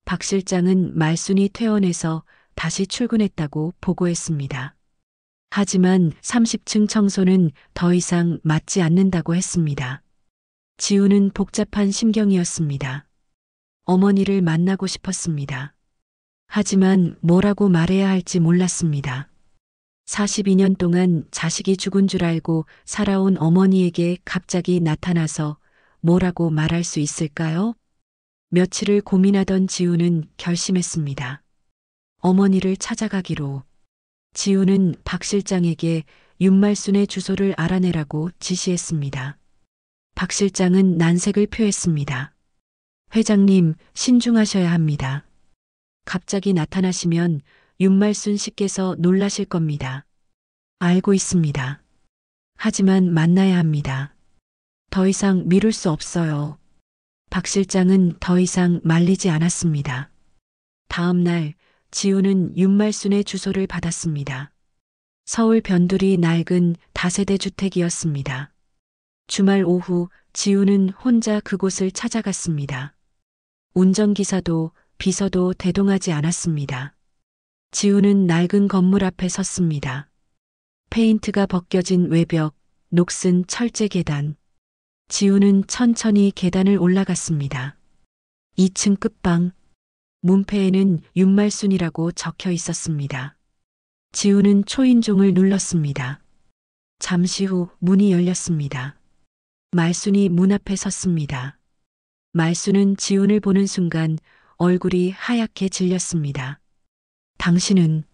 Speaker 2: 박 실장은 말순이 퇴원해서 다시 출근했다고 보고했습니다. 하지만 30층 청소는 더 이상 맞지 않는다고 했습니다. 지우는 복잡한 심경이었습니다. 어머니를 만나고 싶었습니다. 하지만 뭐라고 말해야 할지 몰랐습니다. 42년 동안 자식이 죽은 줄 알고 살아온 어머니에게 갑자기 나타나서 뭐라고 말할 수 있을까요? 며칠을 고민하던 지우는 결심했습니다. 어머니를 찾아가기로. 지우는 박 실장에게 윤말순의 주소를 알아내라고 지시했습니다. 박 실장은 난색을 표했습니다. 회장님, 신중하셔야 합니다. 갑자기 나타나시면 윤말순 씨께서 놀라실 겁니다. 알고 있습니다. 하지만 만나야 합니다. 더 이상 미룰 수 없어요. 박 실장은 더 이상 말리지 않았습니다. 다음 날 지우는 윤말순의 주소를 받았습니다. 서울 변두리 낡은 다세대 주택이었습니다. 주말 오후 지우는 혼자 그곳을 찾아갔습니다. 운전기사도 비서도 대동하지 않았습니다. 지우는 낡은 건물 앞에 섰습니다. 페인트가 벗겨진 외벽, 녹슨 철제 계단. 지우는 천천히 계단을 올라갔습니다. 2층 끝방. 문패에는 윤말순이라고 적혀 있었습니다. 지우는 초인종을 눌렀습니다. 잠시 후 문이 열렸습니다. 말순이 문 앞에 섰습니다. 말순은 지훈을 보는 순간 얼굴이 하얗게 질렸습니다. 당신은?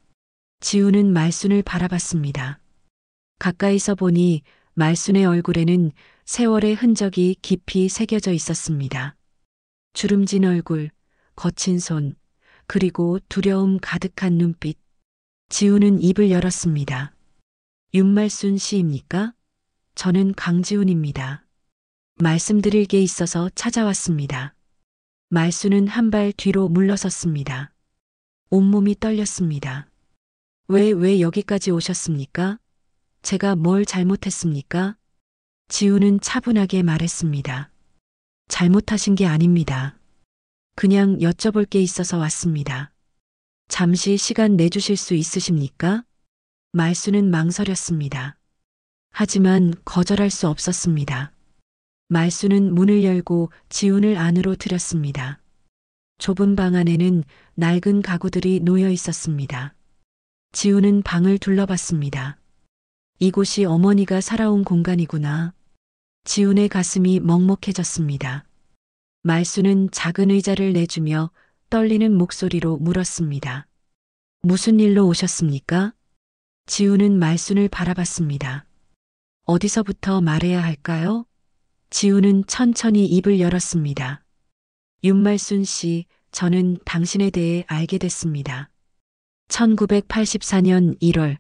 Speaker 2: 지훈은 말순을 바라봤습니다. 가까이서 보니 말순의 얼굴에는 세월의 흔적이 깊이 새겨져 있었습니다. 주름진 얼굴, 거친 손, 그리고 두려움 가득한 눈빛. 지우는 입을 열었습니다. 윤말순 씨입니까? 저는 강지훈입니다. 말씀드릴 게 있어서 찾아왔습니다. 말순은 한 발 뒤로 물러섰습니다. 온몸이 떨렸습니다. 왜 여기까지 오셨습니까? 제가 뭘 잘못했습니까? 지우는 차분하게 말했습니다. 잘못하신 게 아닙니다. 그냥 여쭤볼 게 있어서 왔습니다. 잠시 시간 내주실 수 있으십니까? 말수는 망설였습니다. 하지만 거절할 수 없었습니다. 말수는 문을 열고 지훈을 안으로 들였습니다. 좁은 방 안에는 낡은 가구들이 놓여 있었습니다. 지훈은 방을 둘러봤습니다. 이곳이 어머니가 살아온 공간이구나. 지훈의 가슴이 먹먹해졌습니다. 말수는 작은 의자를 내주며 떨리는 목소리로 물었습니다. 무슨 일로 오셨습니까? 지훈은 말순을 바라봤습니다. 어디서부터 말해야 할까요? 지훈은 천천히 입을 열었습니다. 윤말순 씨, 저는 당신에 대해 알게 됐습니다. 1984년 1월,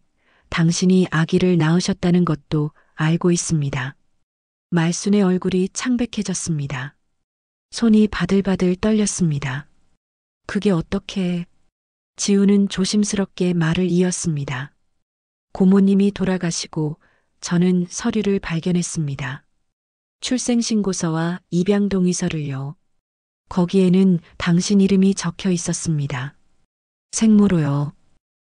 Speaker 2: 당신이 아기를 낳으셨다는 것도 알고 있습니다. 말순의 얼굴이 창백해졌습니다. 손이 바들바들 떨렸습니다. 그게 어떻게... 지우는 조심스럽게 말을 이었습니다. 고모님이 돌아가시고 저는 서류를 발견했습니다. 출생신고서와 입양동의서를요. 거기에는 당신 이름이 적혀 있었습니다. 생모로요.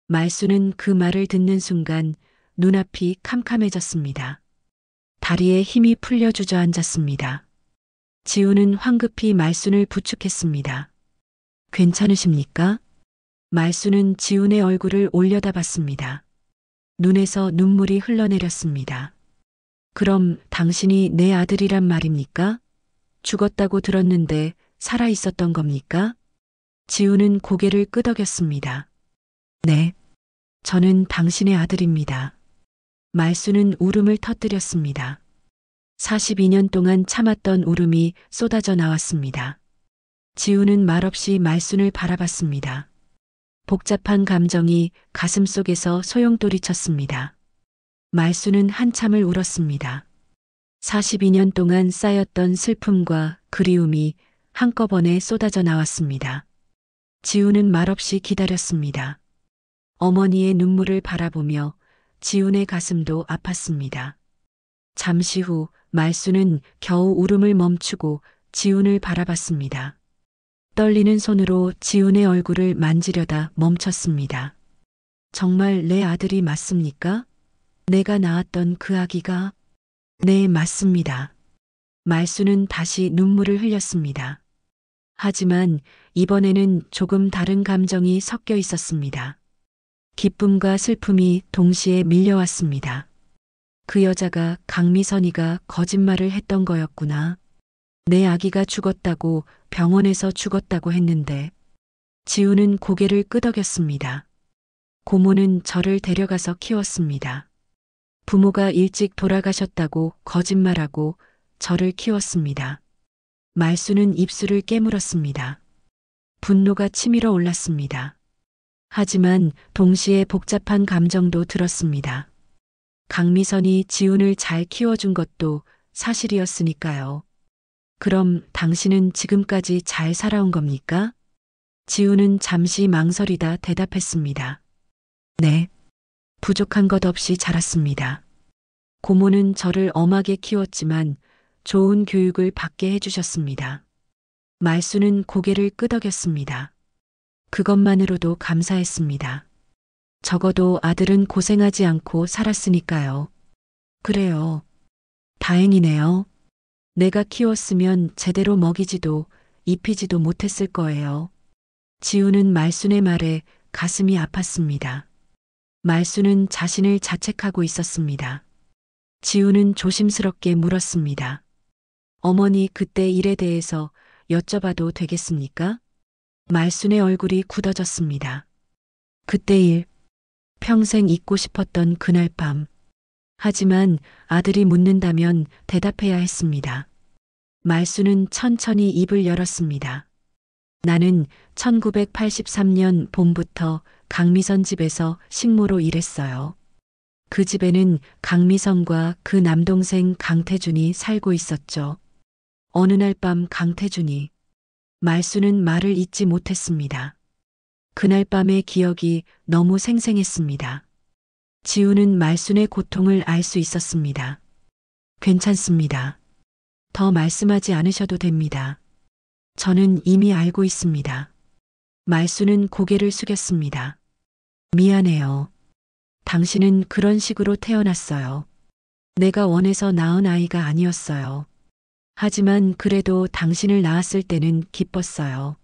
Speaker 2: 말수는 그 말을 듣는 순간 눈앞이 캄캄해졌습니다. 다리에 힘이 풀려 주저앉았습니다. 지우는 황급히 말순을 부축했습니다. 괜찮으십니까? 말수는 지훈의 얼굴을 올려다봤습니다. 눈에서 눈물이 흘러내렸습니다. 그럼 당신이 내 아들이란 말입니까? 죽었다고 들었는데 살아 있었던 겁니까? 지훈은 고개를 끄덕였습니다. 네, 저는 당신의 아들입니다. 말수는 울음을 터뜨렸습니다. 42년 동안 참았던 울음이 쏟아져 나왔습니다. 지훈은 말없이 말순을 바라봤습니다. 복잡한 감정이 가슴속에서 소용돌이쳤습니다. 말순은 한참을 울었습니다. 42년 동안 쌓였던 슬픔과 그리움이 한꺼번에 쏟아져 나왔습니다. 지훈은 말없이 기다렸습니다. 어머니의 눈물을 바라보며 지훈의 가슴도 아팠습니다. 잠시 후 말순은 겨우 울음을 멈추고 지훈을 바라봤습니다. 떨리는 손으로 지훈의 얼굴을 만지려다 멈췄습니다. 정말 내 아들이 맞습니까? 내가 낳았던 그 아기가? 네, 맞습니다. 말수는 다시 눈물을 흘렸습니다. 하지만 이번에는 조금 다른 감정이 섞여 있었습니다. 기쁨과 슬픔이 동시에 밀려왔습니다. 그 여자가 강미선이가 거짓말을 했던 거였구나. 내 아기가 죽었다고 병원에서 죽었다고 했는데. 지우는 고개를 끄덕였습니다. 고모는 저를 데려가서 키웠습니다. 부모가 일찍 돌아가셨다고 거짓말하고 저를 키웠습니다. 말수는 입술을 깨물었습니다. 분노가 치밀어 올랐습니다. 하지만 동시에 복잡한 감정도 들었습니다. 강미선이 지훈을 잘 키워준 것도 사실이었으니까요. 그럼 당신은 지금까지 잘 살아온 겁니까? 지훈은 잠시 망설이다 대답했습니다. 네. 부족한 것 없이 자랐습니다. 고모는 저를 엄하게 키웠지만 좋은 교육을 받게 해주셨습니다. 말수는 고개를 끄덕였습니다. 그것만으로도 감사했습니다. 적어도 아들은 고생하지 않고 살았으니까요. 그래요. 다행이네요. 내가 키웠으면 제대로 먹이지도 입히지도 못했을 거예요. 지우는 말순의 말에 가슴이 아팠습니다. 말순은 자신을 자책하고 있었습니다. 지우는 조심스럽게 물었습니다. 어머니 그때 일에 대해서 여쭤봐도 되겠습니까? 말순의 얼굴이 굳어졌습니다. 그때 일, 평생 잊고 싶었던 그날 밤. 하지만 아들이 묻는다면 대답해야 했습니다. 말수는 천천히 입을 열었습니다. 나는 1983년 봄부터 강미선 집에서 식모로 일했어요. 그 집에는 강미선과 그 남동생 강태준이 살고 있었죠. 어느 날 밤 강태준이 말수는 말을 잊지 못했습니다. 그날 밤의 기억이 너무 생생했습니다. 지우는 말순의 고통을 알 수 있었습니다. 괜찮습니다. 더 말씀하지 않으셔도 됩니다. 저는 이미 알고 있습니다. 말수는 고개를 숙였습니다. 미안해요. 당신은 그런 식으로 태어났어요. 내가 원해서 낳은 아이가 아니었어요. 하지만 그래도 당신을 낳았을 때는 기뻤어요.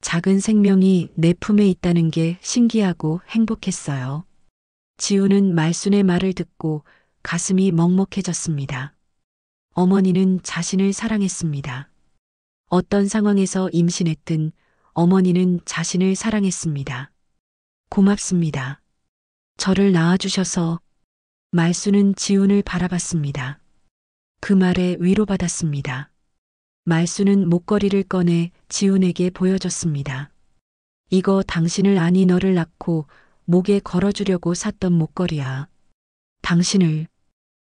Speaker 2: 작은 생명이 내 품에 있다는 게 신기하고 행복했어요. 지우는 말순의 말을 듣고 가슴이 먹먹해졌습니다. 어머니는 자신을 사랑했습니다. 어떤 상황에서 임신했든 어머니는 자신을 사랑했습니다. 고맙습니다. 저를 낳아주셔서. 말수는 지훈을 바라봤습니다. 그 말에 위로받았습니다. 말수는 목걸이를 꺼내 지훈에게 보여줬습니다. 이거 당신을 아니 너를 낳고 목에 걸어주려고 샀던 목걸이야. 당신을,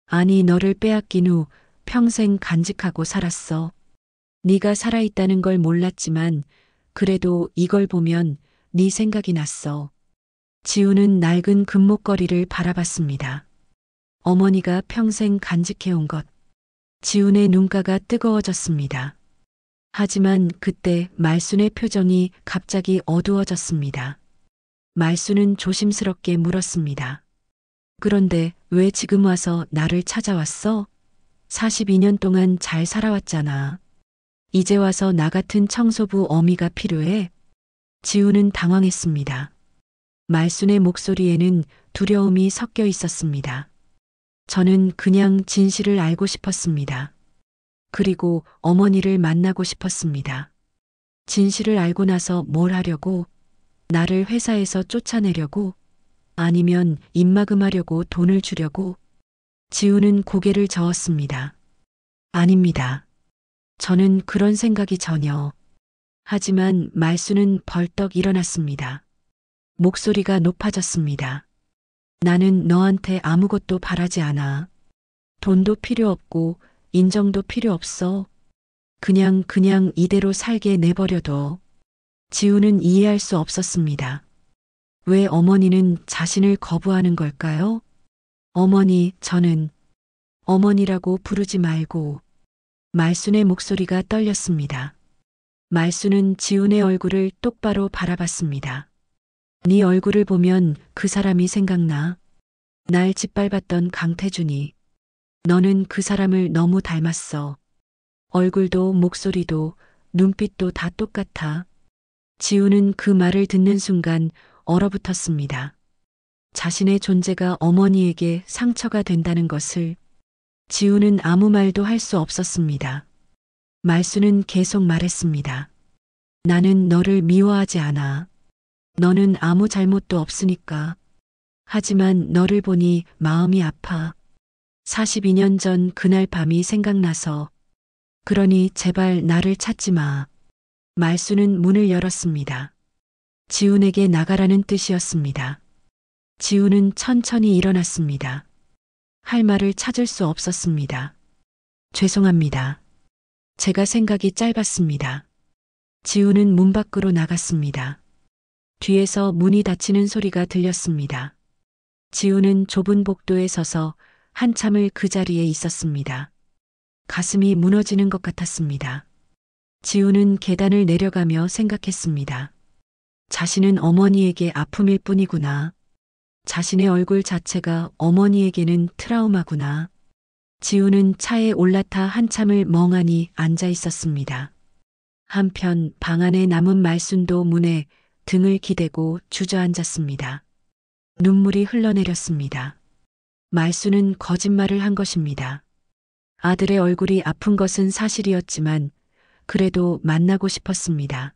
Speaker 2: 아니 너를 빼앗긴 후 평생 간직하고 살았어. 네가 살아있다는 걸 몰랐지만 그래도 이걸 보면 네 생각이 났어. 지우는 낡은 금목걸이를 바라봤습니다. 어머니가 평생 간직해온 것. 지훈의 눈가가 뜨거워졌습니다. 하지만 그때 말순의 표정이 갑자기 어두워졌습니다. 말순은 조심스럽게 물었습니다. 그런데 왜 지금 와서 나를 찾아왔어? 42년 동안 잘 살아왔잖아. 이제 와서 나 같은 청소부 어미가 필요해? 지우는 당황했습니다. 말순의 목소리에는 두려움이 섞여 있었습니다. 저는 그냥 진실을 알고 싶었습니다. 그리고 어머니를 만나고 싶었습니다. 진실을 알고 나서 뭘 하려고? 나를 회사에서 쫓아내려고? 아니면 입막음하려고 돈을 주려고? 지우는 고개를 저었습니다. 아닙니다. 저는 그런 생각이 전혀. 하지만 말수는 벌떡 일어났습니다. 목소리가 높아졌습니다. 나는 너한테 아무것도 바라지 않아. 돈도 필요 없고 인정도 필요 없어. 그냥 이대로 살게 내버려둬. 지우는 이해할 수 없었습니다. 왜 어머니는 자신을 거부하는 걸까요? 어머니, 저는 어머니라고 부르지 말고. 말순의 목소리가 떨렸습니다. 말순은 지훈의 얼굴을 똑바로 바라봤습니다. 네 얼굴을 보면 그 사람이 생각나. 날 짓밟았던 강태준이. 너는 그 사람을 너무 닮았어. 얼굴도 목소리도 눈빛도 다 똑같아. 지훈은 그 말을 듣는 순간 얼어붙었습니다. 자신의 존재가 어머니에게 상처가 된다는 것을. 지훈은 아무 말도 할 수 없었습니다. 말수는 계속 말했습니다. 나는 너를 미워하지 않아. 너는 아무 잘못도 없으니까. 하지만 너를 보니 마음이 아파. 42년 전 그날 밤이 생각나서. 그러니 제발 나를 찾지 마. 말수는 문을 열었습니다. 지훈에게 나가라는 뜻이었습니다. 지훈은 천천히 일어났습니다. 할 말을 찾을 수 없었습니다. 죄송합니다. 제가 생각이 짧았습니다. 지훈은 문 밖으로 나갔습니다. 뒤에서 문이 닫히는 소리가 들렸습니다. 지훈은 좁은 복도에 서서 한참을 그 자리에 있었습니다. 가슴이 무너지는 것 같았습니다. 지훈은 계단을 내려가며 생각했습니다. 자신은 어머니에게 아픔일 뿐이구나. 자신의 얼굴 자체가 어머니에게는 트라우마구나. 지우는 차에 올라타 한참을 멍하니 앉아 있었습니다. 한편 방 안에 남은 말순도 문에 등을 기대고 주저앉았습니다. 눈물이 흘러내렸습니다. 말순은 거짓말을 한 것입니다. 아들의 얼굴이 아픈 것은 사실이었지만 그래도 만나고 싶었습니다.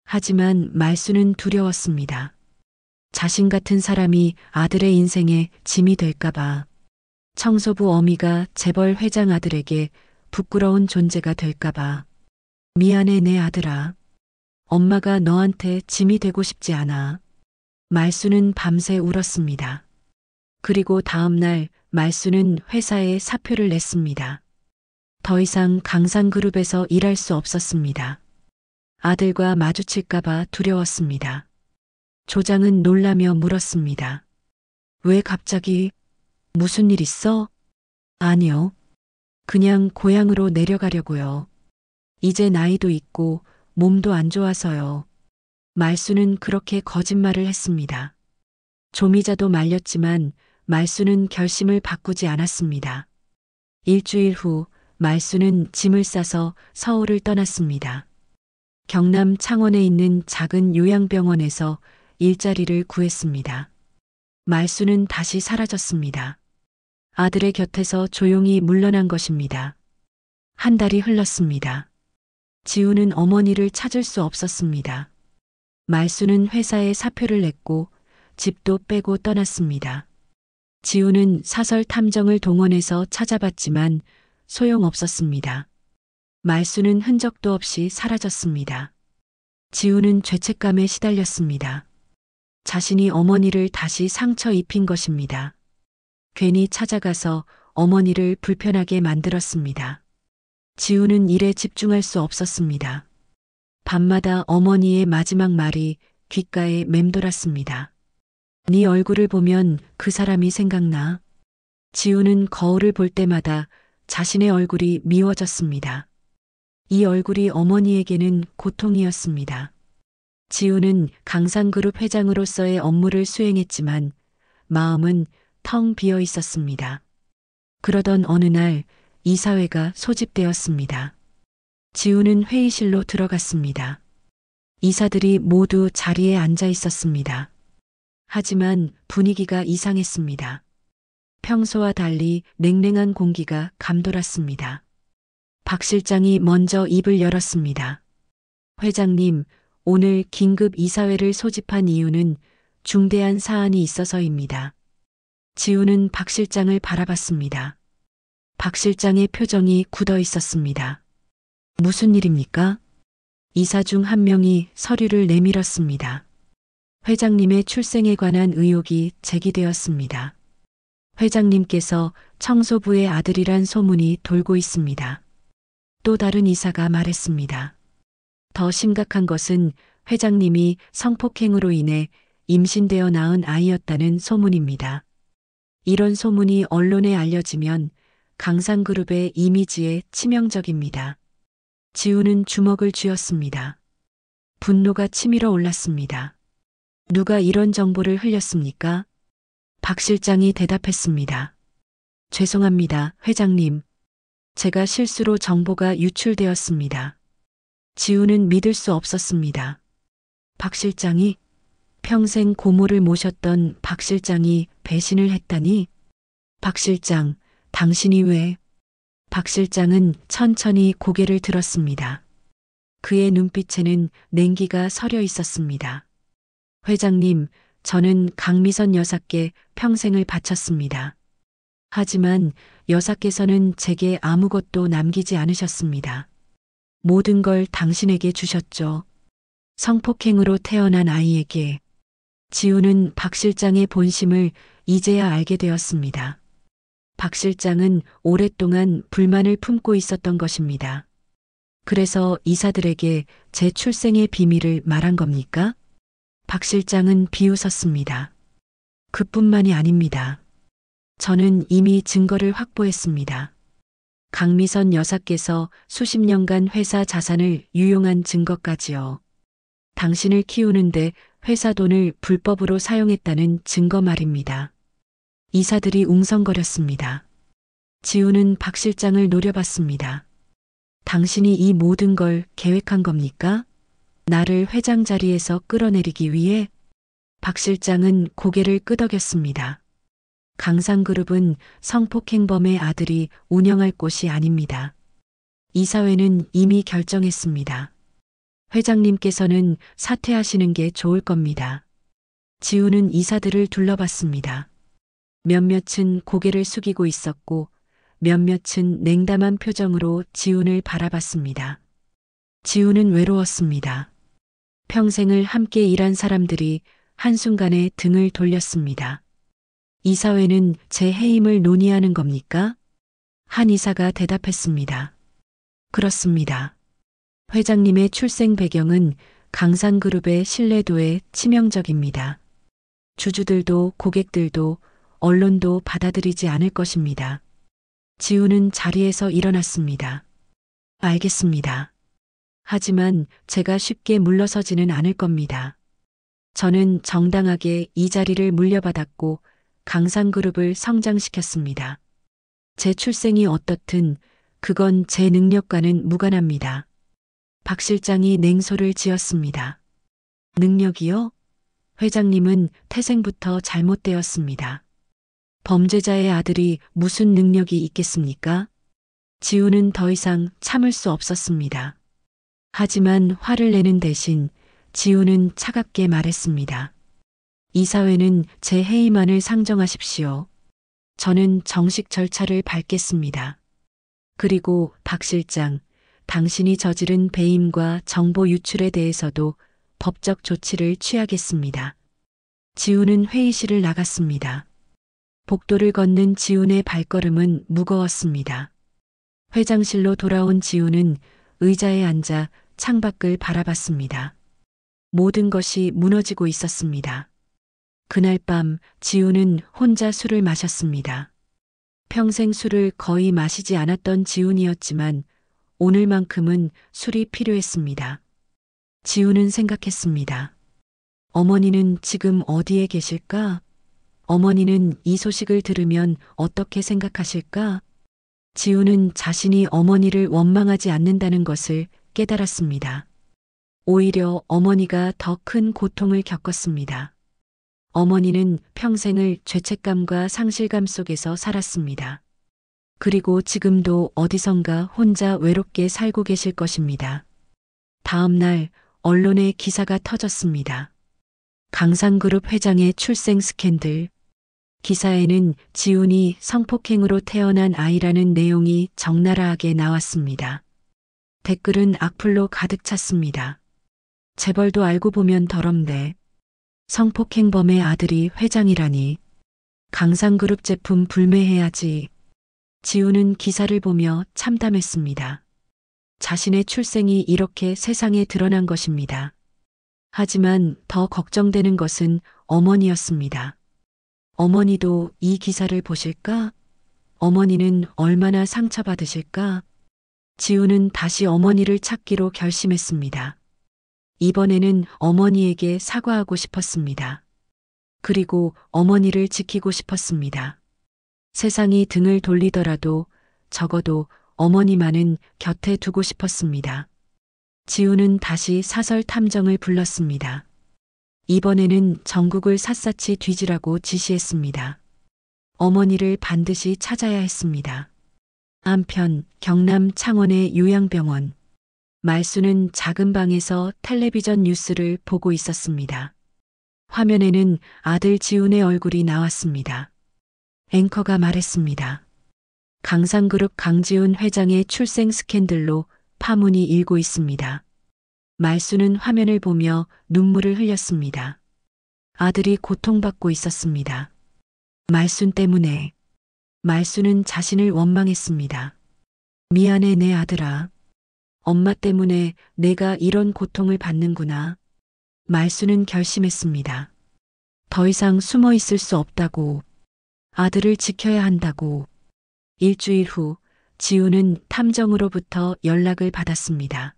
Speaker 2: 하지만 말순은 두려웠습니다. 자신 같은 사람이 아들의 인생에 짐이 될까봐. 청소부 어미가 재벌 회장 아들에게 부끄러운 존재가 될까봐. 미안해 내 아들아. 엄마가 너한테 짐이 되고 싶지 않아. 말수는 밤새 울었습니다. 그리고 다음 날 말수는 회사에 사표를 냈습니다. 더 이상 강산그룹에서 일할 수 없었습니다. 아들과 마주칠까봐 두려웠습니다. 조장은 놀라며 물었습니다. 왜 갑자기? 무슨 일 있어? 아니요. 그냥 고향으로 내려가려고요. 이제 나이도 있고 몸도 안 좋아서요. 말수는 그렇게 거짓말을 했습니다. 조미자도 말렸지만 말수는 결심을 바꾸지 않았습니다. 일주일 후 말수는 짐을 싸서 서울을 떠났습니다. 경남 창원에 있는 작은 요양병원에서 일자리를 구했습니다. 말수는 다시 사라졌습니다. 아들의 곁에서 조용히 물러난 것입니다. 한 달이 흘렀습니다. 지우는 어머니를 찾을 수 없었습니다. 말수는 회사에 사표를 냈고 집도 빼고 떠났습니다. 지우는 사설 탐정을 동원해서 찾아봤지만 소용없었습니다. 말수는 흔적도 없이 사라졌습니다. 지우는 죄책감에 시달렸습니다. 자신이 어머니를 다시 상처 입힌 것입니다. 괜히 찾아가서 어머니를 불편하게 만들었습니다. 지우는 일에 집중할 수 없었습니다. 밤마다 어머니의 마지막 말이 귓가에 맴돌았습니다. 네 얼굴을 보면 그 사람이 생각나. 지우는 거울을 볼 때마다 자신의 얼굴이 미워졌습니다. 이 얼굴이 어머니에게는 고통이었습니다. 지우는 강산그룹 회장으로서의 업무를 수행했지만 마음은 텅 비어 있었습니다. 그러던 어느 날 이사회가 소집되었습니다. 지우는 회의실로 들어갔습니다. 이사들이 모두 자리에 앉아 있었습니다. 하지만 분위기가 이상했습니다. 평소와 달리 냉랭한 공기가 감돌았습니다. 박 실장이 먼저 입을 열었습니다. 회장님, 오늘 긴급 이사회를 소집한 이유는 중대한 사안이 있어서입니다. 지우는 박 실장을 바라봤습니다. 박 실장의 표정이 굳어 있었습니다. 무슨 일입니까? 이사 중 한 명이 서류를 내밀었습니다. 회장님의 출생에 관한 의혹이 제기되었습니다. 회장님께서 청소부의 아들이란 소문이 돌고 있습니다. 또 다른 이사가 말했습니다. 더 심각한 것은 회장님이 성폭행으로 인해 임신되어 낳은 아이였다는 소문입니다. 이런 소문이 언론에 알려지면 강산그룹의 이미지에 치명적입니다. 지우는 주먹을 쥐었습니다. 분노가 치밀어 올랐습니다. 누가 이런 정보를 흘렸습니까? 박 실장이 대답했습니다. 죄송합니다, 회장님. 제가 실수로 정보가 유출되었습니다. 지우는 믿을 수 없었습니다. 박 실장이? 평생 고모를 모셨던 박 실장이 배신을 했다니? 박 실장, 당신이 왜? 박 실장은 천천히 고개를 들었습니다. 그의 눈빛에는 냉기가 서려 있었습니다. 회장님, 저는 강미선 여사께 평생을 바쳤습니다. 하지만 여사께서는 제게 아무것도 남기지 않으셨습니다. 모든 걸 당신에게 주셨죠. 성폭행으로 태어난 아이에게. 지우는 박 실장의 본심을 이제야 알게 되었습니다. 박 실장은 오랫동안 불만을 품고 있었던 것입니다. 그래서 이사들에게 제 출생의 비밀을 말한 겁니까? 박 실장은 비웃었습니다. 그뿐만이 아닙니다. 저는 이미 증거를 확보했습니다. 강미선 여사께서 수십 년간 회사 자산을 유용한 증거까지요. 당신을 키우는데 회사 돈을 불법으로 사용했다는 증거 말입니다. 이사들이 웅성거렸습니다. 지우는 박 실장을 노려봤습니다. 당신이 이 모든 걸 계획한 겁니까? 나를 회장 자리에서 끌어내리기 위해? 박 실장은 고개를 끄덕였습니다. 강산그룹은 성폭행범의 아들이 운영할 곳이 아닙니다. 이사회는 이미 결정했습니다. 회장님께서는 사퇴하시는 게 좋을 겁니다. 지우는 이사들을 둘러봤습니다. 몇몇은 고개를 숙이고 있었고 몇몇은 냉담한 표정으로 지훈을 바라봤습니다. 지훈은 외로웠습니다. 평생을 함께 일한 사람들이 한순간에 등을 돌렸습니다. 이사회는 제 해임을 논의하는 겁니까? 한 이사가 대답했습니다. 그렇습니다. 회장님의 출생 배경은 강산그룹의 신뢰도에 치명적입니다. 주주들도 고객들도 언론도 받아들이지 않을 것입니다. 지우는 자리에서 일어났습니다. 알겠습니다. 하지만 제가 쉽게 물러서지는 않을 겁니다. 저는 정당하게 이 자리를 물려받았고 강산그룹을 성장시켰습니다. 제 출생이 어떻든 그건 제 능력과는 무관합니다. 박 실장이 냉소를 지었습니다. 능력이요? 회장님은 태생부터 잘못되었습니다. 범죄자의 아들이 무슨 능력이 있겠습니까? 지우는 더 이상 참을 수 없었습니다. 하지만 화를 내는 대신 지우는 차갑게 말했습니다. 이사회는 제 해임안을 상정하십시오. 저는 정식 절차를 밟겠습니다. 그리고 박 실장, 당신이 저지른 배임과 정보 유출에 대해서도 법적 조치를 취하겠습니다. 지우는 회의실을 나갔습니다. 복도를 걷는 지훈의 발걸음은 무거웠습니다. 회장실로 돌아온 지훈은 의자에 앉아 창밖을 바라봤습니다. 모든 것이 무너지고 있었습니다. 그날 밤 지훈은 혼자 술을 마셨습니다. 평생 술을 거의 마시지 않았던 지훈이었지만 오늘만큼은 술이 필요했습니다. 지훈은 생각했습니다. 어머니는 지금 어디에 계실까? 어머니는 이 소식을 들으면 어떻게 생각하실까? 지훈은 자신이 어머니를 원망하지 않는다는 것을 깨달았습니다. 오히려 어머니가 더 큰 고통을 겪었습니다. 어머니는 평생을 죄책감과 상실감 속에서 살았습니다. 그리고 지금도 어디선가 혼자 외롭게 살고 계실 것입니다. 다음 날 언론에 기사가 터졌습니다. 강산그룹 회장의 출생 스캔들. 기사에는 지훈이 성폭행으로 태어난 아이라는 내용이 적나라하게 나왔습니다. 댓글은 악플로 가득 찼습니다. 재벌도 알고 보면 더럽네. 성폭행범의 아들이 회장이라니. 강산그룹 제품 불매해야지. 지훈은 기사를 보며 참담했습니다. 자신의 출생이 이렇게 세상에 드러난 것입니다. 하지만 더 걱정되는 것은 어머니였습니다. 어머니도 이 기사를 보실까? 어머니는 얼마나 상처받으실까? 지훈은 다시 어머니를 찾기로 결심했습니다. 이번에는 어머니에게 사과하고 싶었습니다. 그리고 어머니를 지키고 싶었습니다. 세상이 등을 돌리더라도 적어도 어머니만은 곁에 두고 싶었습니다. 지훈은 다시 사설 탐정을 불렀습니다. 이번에는 전국을 샅샅이 뒤지라고 지시했습니다. 어머니를 반드시 찾아야 했습니다. 한편 경남 창원의 요양병원. 말수는 작은 방에서 텔레비전 뉴스를 보고 있었습니다. 화면에는 아들 지훈의 얼굴이 나왔습니다. 앵커가 말했습니다. 강산그룹 강지훈 회장의 출생 스캔들로 파문이 일고 있습니다. 말수는 화면을 보며 눈물을 흘렸습니다. 아들이 고통받고 있었습니다. 말순 때문에. 말수는 자신을 원망했습니다. 미안해 내 아들아. 엄마 때문에 내가 이런 고통을 받는구나. 말수는 결심했습니다. 더 이상 숨어 있을 수 없다고. 아들을 지켜야 한다고. 일주일 후 지훈은 탐정으로부터 연락을 받았습니다.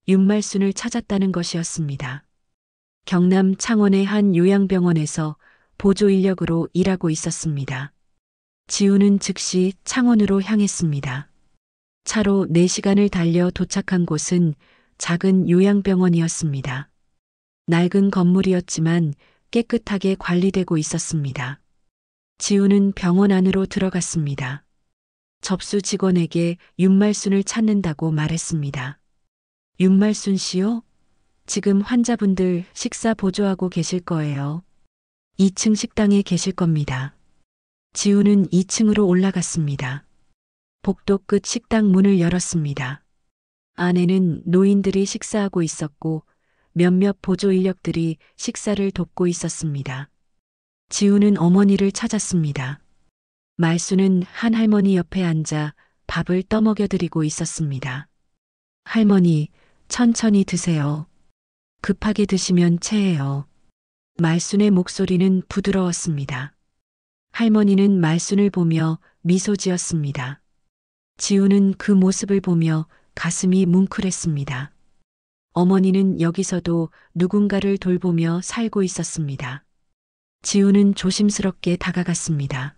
Speaker 2: 윤말순을 찾았다는 것이었습니다. 경남 창원의 한 요양병원에서 보조 인력으로 일하고 있었습니다. 지훈은 즉시 창원으로 향했습니다. 차로 4시간을 달려 도착한 곳은 작은 요양병원이었습니다. 낡은 건물이었지만 깨끗하게 관리되고 있었습니다. 지훈은 병원 안으로 들어갔습니다. 접수 직원에게 윤말순을 찾는다고 말했습니다. 윤말순 씨요? 지금 환자분들 식사 보조하고 계실 거예요. 2층 식당에 계실 겁니다. 지훈은 2층으로 올라갔습니다. 복도 끝 식당 문을 열었습니다. 안에는 노인들이 식사하고 있었고 몇몇 보조 인력들이 식사를 돕고 있었습니다. 지우는 어머니를 찾았습니다. 말수는 한 할머니 옆에 앉아 밥을 떠먹여 드리고 있었습니다. 할머니, 천천히 드세요. 급하게 드시면 체해요. 말순의 목소리는 부드러웠습니다. 할머니는 말순을 보며 미소 지었습니다. 지우는 그 모습을 보며 가슴이 뭉클했습니다. 어머니는 여기서도 누군가를 돌보며 살고 있었습니다. 지우는 조심스럽게 다가갔습니다.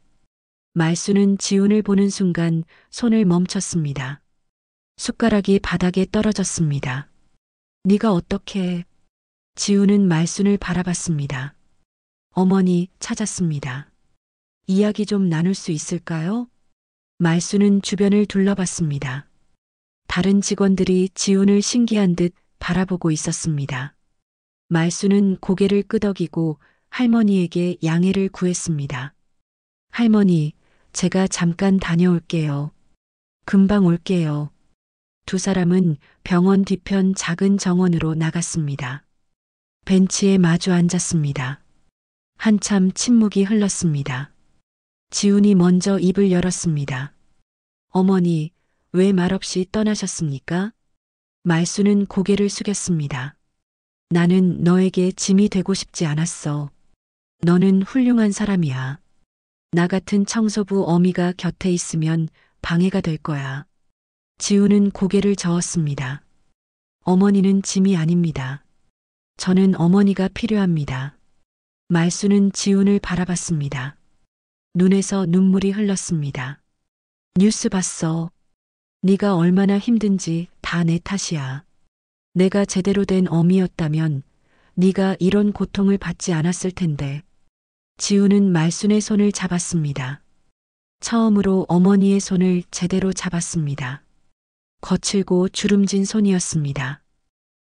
Speaker 2: 말수는 지훈을 보는 순간 손을 멈췄습니다. 숟가락이 바닥에 떨어졌습니다. 네가 어떻게... 지훈은 말순을 바라봤습니다. 어머니 찾았습니다. 이야기 좀 나눌 수 있을까요? 말순은 주변을 둘러봤습니다. 다른 직원들이 지훈을 신기한 듯 바라보고 있었습니다. 말순은 고개를 끄덕이고 할머니에게 양해를 구했습니다. 할머니, 제가 잠깐 다녀올게요. 금방 올게요. 두 사람은 병원 뒤편 작은 정원으로 나갔습니다. 벤치에 마주 앉았습니다. 한참 침묵이 흘렀습니다. 지훈이 먼저 입을 열었습니다. 어머니, 왜 말없이 떠나셨습니까? 말수는 고개를 숙였습니다. 나는 너에게 짐이 되고 싶지 않았어. 너는 훌륭한 사람이야. 나 같은 청소부 어미가 곁에 있으면 방해가 될 거야. 지우는 고개를 저었습니다. 어머니는 짐이 아닙니다. 저는 어머니가 필요합니다. 말수는 지훈을 바라봤습니다. 눈에서 눈물이 흘렀습니다. 뉴스 봤어. 네가 얼마나 힘든지 다 내 탓이야. 내가 제대로 된 어미였다면 네가 이런 고통을 받지 않았을 텐데. 지훈은 말순의 손을 잡았습니다. 처음으로 어머니의 손을 제대로 잡았습니다. 거칠고 주름진 손이었습니다.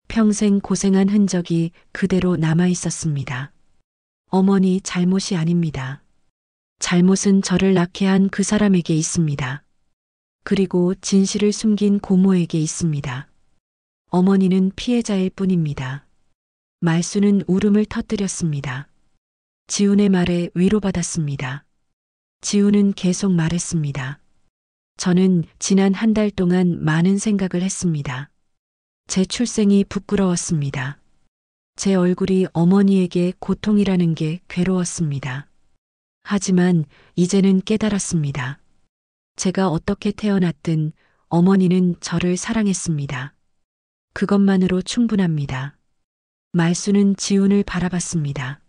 Speaker 2: 평생 고생한 흔적이 그대로 남아 있었습니다. 어머니 잘못이 아닙니다. 잘못은 저를 낳게 한 그 사람에게 있습니다. 그리고 진실을 숨긴 고모에게 있습니다. 어머니는 피해자일 뿐입니다. 말수는 울음을 터뜨렸습니다. 지훈의 말에 위로받았습니다. 지훈은 계속 말했습니다. 저는 지난 한 달 동안 많은 생각을 했습니다. 제 출생이 부끄러웠습니다. 제 얼굴이 어머니에게 고통이라는 게 괴로웠습니다. 하지만 이제는 깨달았습니다. 제가 어떻게 태어났든 어머니는 저를 사랑했습니다. 그것만으로 충분합니다. 말수는 지훈을 바라봤습니다.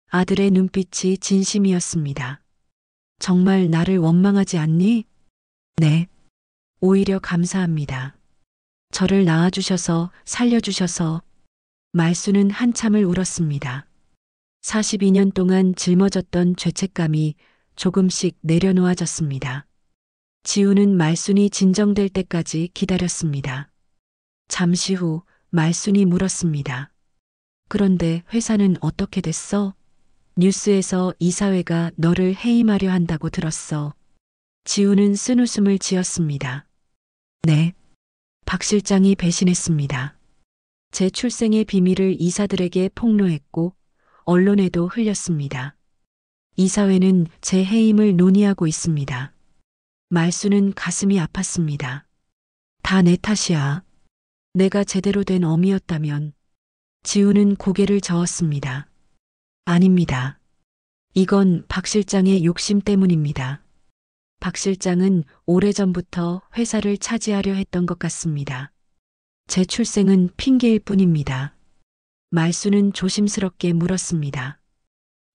Speaker 2: 아들의 눈빛이 진심이었습니다. 정말 나를 원망하지 않니? 네. 오히려 감사합니다. 저를 낳아주셔서 살려주셔서. 말수는 한참을 울었습니다. 42년 동안 짊어졌던 죄책감이 조금씩 내려놓아졌습니다. 지훈은 말순이 진정될 때까지 기다렸습니다. 잠시 후 말순이 물었습니다. 그런데 회사는 어떻게 됐어? 뉴스에서 이사회가 너를 해임하려 한다고 들었어. 지훈은 쓴웃음을 지었습니다. 네. 박 실장이 배신했습니다. 제 출생의 비밀을 이사들에게 폭로했고 언론에도 흘렸습니다. 이사회는 제 해임을 논의하고 있습니다. 말수는 가슴이 아팠습니다. 다 내 탓이야. 내가 제대로 된 어미였다면. 지우는 고개를 저었습니다. 아닙니다. 이건 박 실장의 욕심 때문입니다. 박 실장은 오래전부터 회사를 차지하려 했던 것 같습니다. 제 출생은 핑계일 뿐입니다. 말수는 조심스럽게 물었습니다.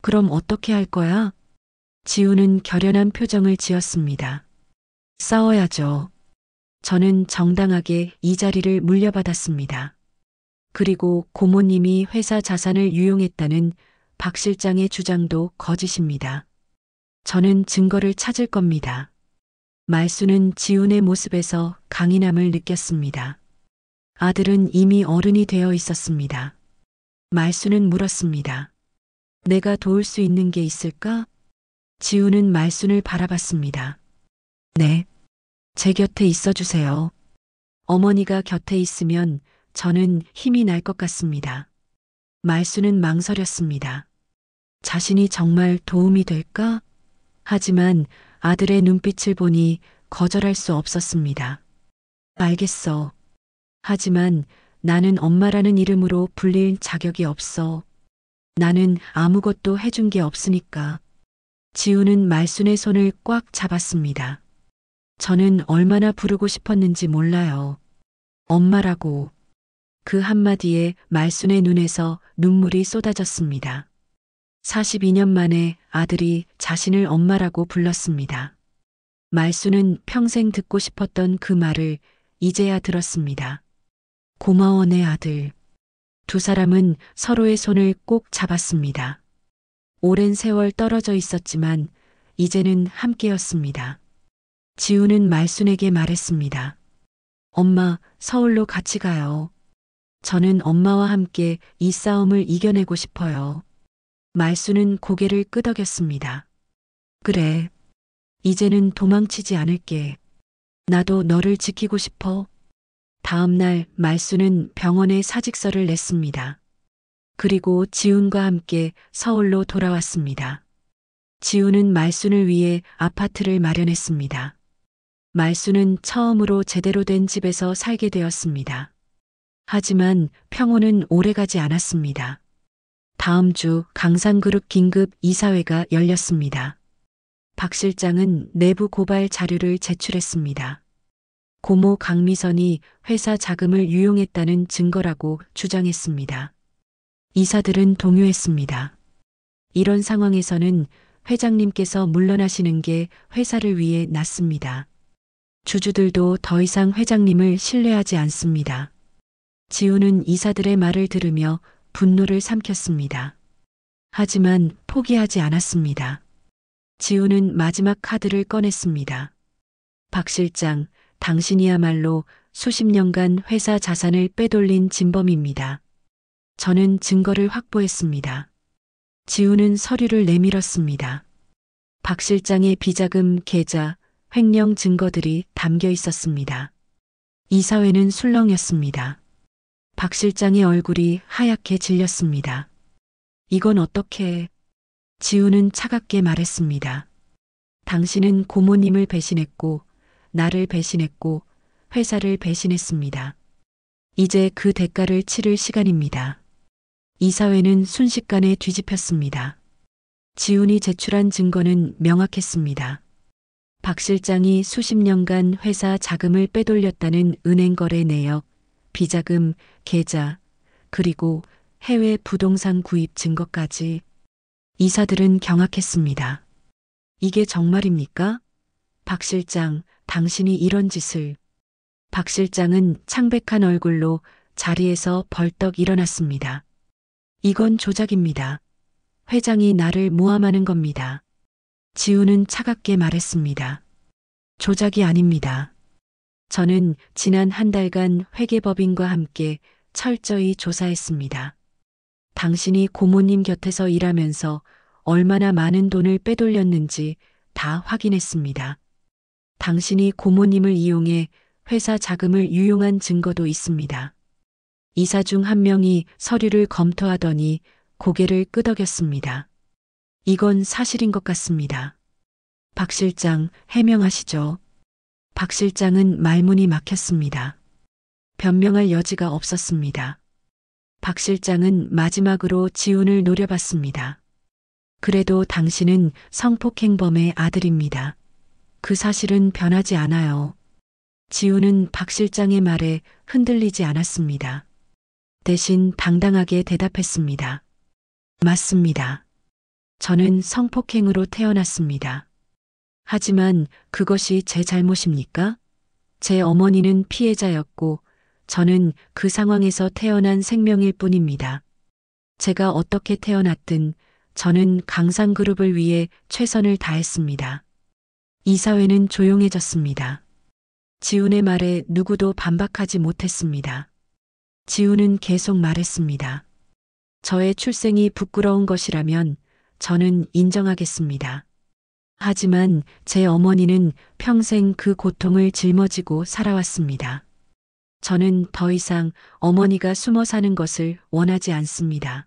Speaker 2: 그럼 어떻게 할 거야? 지우는 결연한 표정을 지었습니다. 싸워야죠. 저는 정당하게 이 자리를 물려받았습니다. 그리고 고모님이 회사 자산을 유용했다는 박 실장의 주장도 거짓입니다. 저는 증거를 찾을 겁니다. 말수는 지훈의 모습에서 강인함을 느꼈습니다. 아들은 이미 어른이 되어 있었습니다. 말수는 물었습니다. 내가 도울 수 있는 게 있을까? 지훈은 말순을 바라봤습니다. 네. 제 곁에 있어 주세요. 어머니가 곁에 있으면 저는 힘이 날 것 같습니다. 말수는 망설였습니다. 자신이 정말 도움이 될까? 하지만 아들의 눈빛을 보니 거절할 수 없었습니다. 알겠어. 하지만 나는 엄마라는 이름으로 불릴 자격이 없어. 나는 아무것도 해준 게 없으니까. 지우는 말순의 손을 꽉 잡았습니다. 저는 얼마나 부르고 싶었는지 몰라요. 엄마라고. 그 한마디에 말순의 눈에서 눈물이 쏟아졌습니다. 42년 만에 아들이 자신을 엄마라고 불렀습니다. 말순은 평생 듣고 싶었던 그 말을 이제야 들었습니다. 고마워 내 아들. 두 사람은 서로의 손을 꼭 잡았습니다. 오랜 세월 떨어져 있었지만 이제는 함께였습니다. 지우는 말순에게 말했습니다. 엄마, 서울로 같이 가요. 저는 엄마와 함께 이 싸움을 이겨내고 싶어요. 말순은 고개를 끄덕였습니다. 그래. 이제는 도망치지 않을게. 나도 너를 지키고 싶어. 다음 날 말순은 병원에 사직서를 냈습니다. 그리고 지훈과 함께 서울로 돌아왔습니다. 지훈은 말순을 위해 아파트를 마련했습니다. 말순은 처음으로 제대로 된 집에서 살게 되었습니다. 하지만 평온은 오래가지 않았습니다. 다음 주 강산그룹 긴급 이사회가 열렸습니다. 박 실장은 내부 고발 자료를 제출했습니다. 고모 강미선이 회사 자금을 유용했다는 증거라고 주장했습니다. 이사들은 동요했습니다. 이런 상황에서는 회장님께서 물러나시는 게 회사를 위해 낫습니다. 주주들도 더 이상 회장님을 신뢰하지 않습니다. 지우는 이사들의 말을 들으며 분노를 삼켰습니다. 하지만 포기하지 않았습니다. 지우는 마지막 카드를 꺼냈습니다. 박 실장, 당신이야말로 수십 년간 회사 자산을 빼돌린 진범입니다. 저는 증거를 확보했습니다. 지우는 서류를 내밀었습니다. 박 실장의 비자금 계좌, 횡령 증거들이 담겨 있었습니다. 이사회는 술렁였습니다. 박 실장의 얼굴이 하얗게 질렸습니다. 이건 어떻게? 지우는 차갑게 말했습니다. 당신은 고모님을 배신했고, 나를 배신했고, 회사를 배신했습니다. 이제 그 대가를 치를 시간입니다. 이사회는 순식간에 뒤집혔습니다. 지훈이 제출한 증거는 명확했습니다. 박 실장이 수십 년간 회사 자금을 빼돌렸다는 은행 거래 내역, 비자금, 계좌, 그리고 해외 부동산 구입 증거까지. 이사들은 경악했습니다. 이게 정말입니까? 박 실장, 당신이 이런 짓을. 박 실장은 창백한 얼굴로 자리에서 벌떡 일어났습니다. 이건 조작입니다. 회장이 나를 모함하는 겁니다. 지우는 차갑게 말했습니다. 조작이 아닙니다. 저는 지난 한 달간 회계법인과 함께 철저히 조사했습니다. 당신이 고모님 곁에서 일하면서 얼마나 많은 돈을 빼돌렸는지 다 확인했습니다. 당신이 고모님을 이용해 회사 자금을 유용한 증거도 있습니다. 이사 중 한 명이 서류를 검토하더니 고개를 끄덕였습니다. 이건 사실인 것 같습니다. 박 실장, 해명하시죠. 박 실장은 말문이 막혔습니다. 변명할 여지가 없었습니다. 박 실장은 마지막으로 지훈을 노려봤습니다. 그래도 당신은 성폭행범의 아들입니다. 그 사실은 변하지 않아요. 지훈은 박 실장의 말에 흔들리지 않았습니다. 대신 당당하게 대답했습니다. 맞습니다. 저는 성폭행으로 태어났습니다. 하지만 그것이 제 잘못입니까? 제 어머니는 피해자였고 저는 그 상황에서 태어난 생명일 뿐입니다. 제가 어떻게 태어났든 저는 강산그룹을 위해 최선을 다했습니다. 이사회는 조용해졌습니다. 지훈의 말에 누구도 반박하지 못했습니다. 지훈은 계속 말했습니다. 저의 출생이 부끄러운 것이라면 저는 인정하겠습니다. 하지만 제 어머니는 평생 그 고통을 짊어지고 살아왔습니다. 저는 더 이상 어머니가 숨어 사는 것을 원하지 않습니다.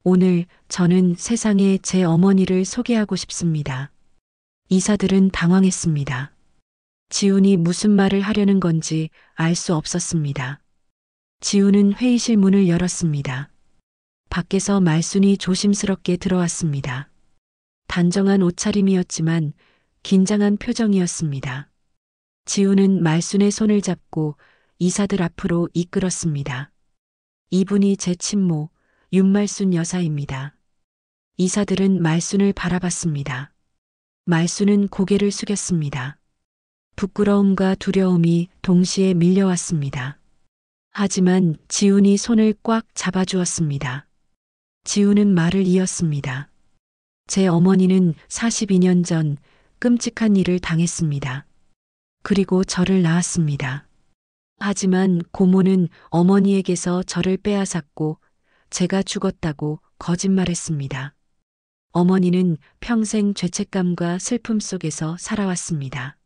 Speaker 2: 오늘 저는 세상에 제 어머니를 소개하고 싶습니다. 이사들은 당황했습니다. 지훈이 무슨 말을 하려는 건지 알 수 없었습니다. 지훈은 회의실 문을 열었습니다. 밖에서 말순이 조심스럽게 들어왔습니다. 단정한 옷차림이었지만 긴장한 표정이었습니다. 지훈은 말순의 손을 잡고 이사들 앞으로 이끌었습니다. 이분이 제 친모 윤말순 여사입니다. 이사들은 말순을 바라봤습니다. 말순은 고개를 숙였습니다. 부끄러움과 두려움이 동시에 밀려왔습니다. 하지만 지훈이 손을 꽉 잡아주었습니다. 지훈은 말을 이었습니다. 제 어머니는 42년 전 끔찍한 일을 당했습니다. 그리고 저를 낳았습니다. 하지만 고모는 어머니에게서 저를 빼앗았고 제가 죽었다고 거짓말했습니다. 어머니는 평생 죄책감과 슬픔 속에서 살아왔습니다.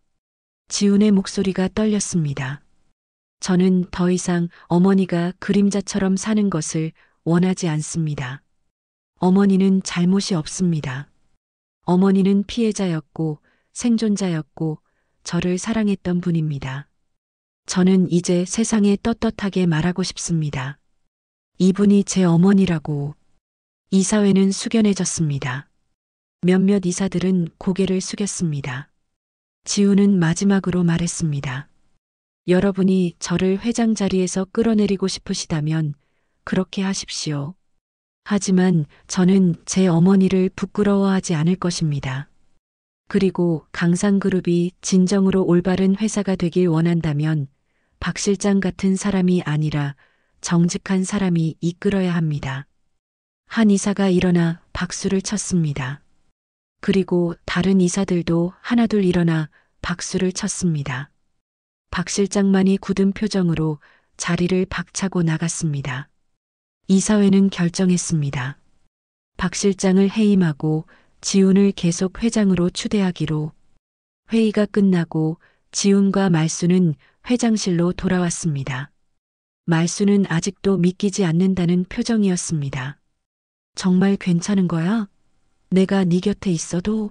Speaker 2: 지훈의 목소리가 떨렸습니다. 저는 더 이상 어머니가 그림자처럼 사는 것을 원하지 않습니다. 어머니는 잘못이 없습니다. 어머니는 피해자였고 생존자였고 저를 사랑했던 분입니다. 저는 이제 세상에 떳떳하게 말하고 싶습니다. 이분이 제 어머니라고. 이사회는 숙연해졌습니다. 몇몇 이사들은 고개를 숙였습니다. 지훈은 마지막으로 말했습니다. 여러분이 저를 회장 자리에서 끌어내리고 싶으시다면 그렇게 하십시오. 하지만 저는 제 어머니를 부끄러워하지 않을 것입니다. 그리고 강상그룹이 진정으로 올바른 회사가 되길 원한다면 박 실장 같은 사람이 아니라 정직한 사람이 이끌어야 합니다. 한 이사가 일어나 박수를 쳤습니다. 그리고 다른 이사들도 하나둘 일어나 박수를 쳤습니다. 박 실장만이 굳은 표정으로 자리를 박차고 나갔습니다. 이사회는 결정했습니다. 박 실장을 해임하고 지훈을 계속 회장으로 추대하기로. 회의가 끝나고 지훈과 말순은 회장실로 돌아왔습니다. 말순은 아직도 믿기지 않는다는 표정이었습니다. 정말 괜찮은 거야? 내가 네 곁에 있어도?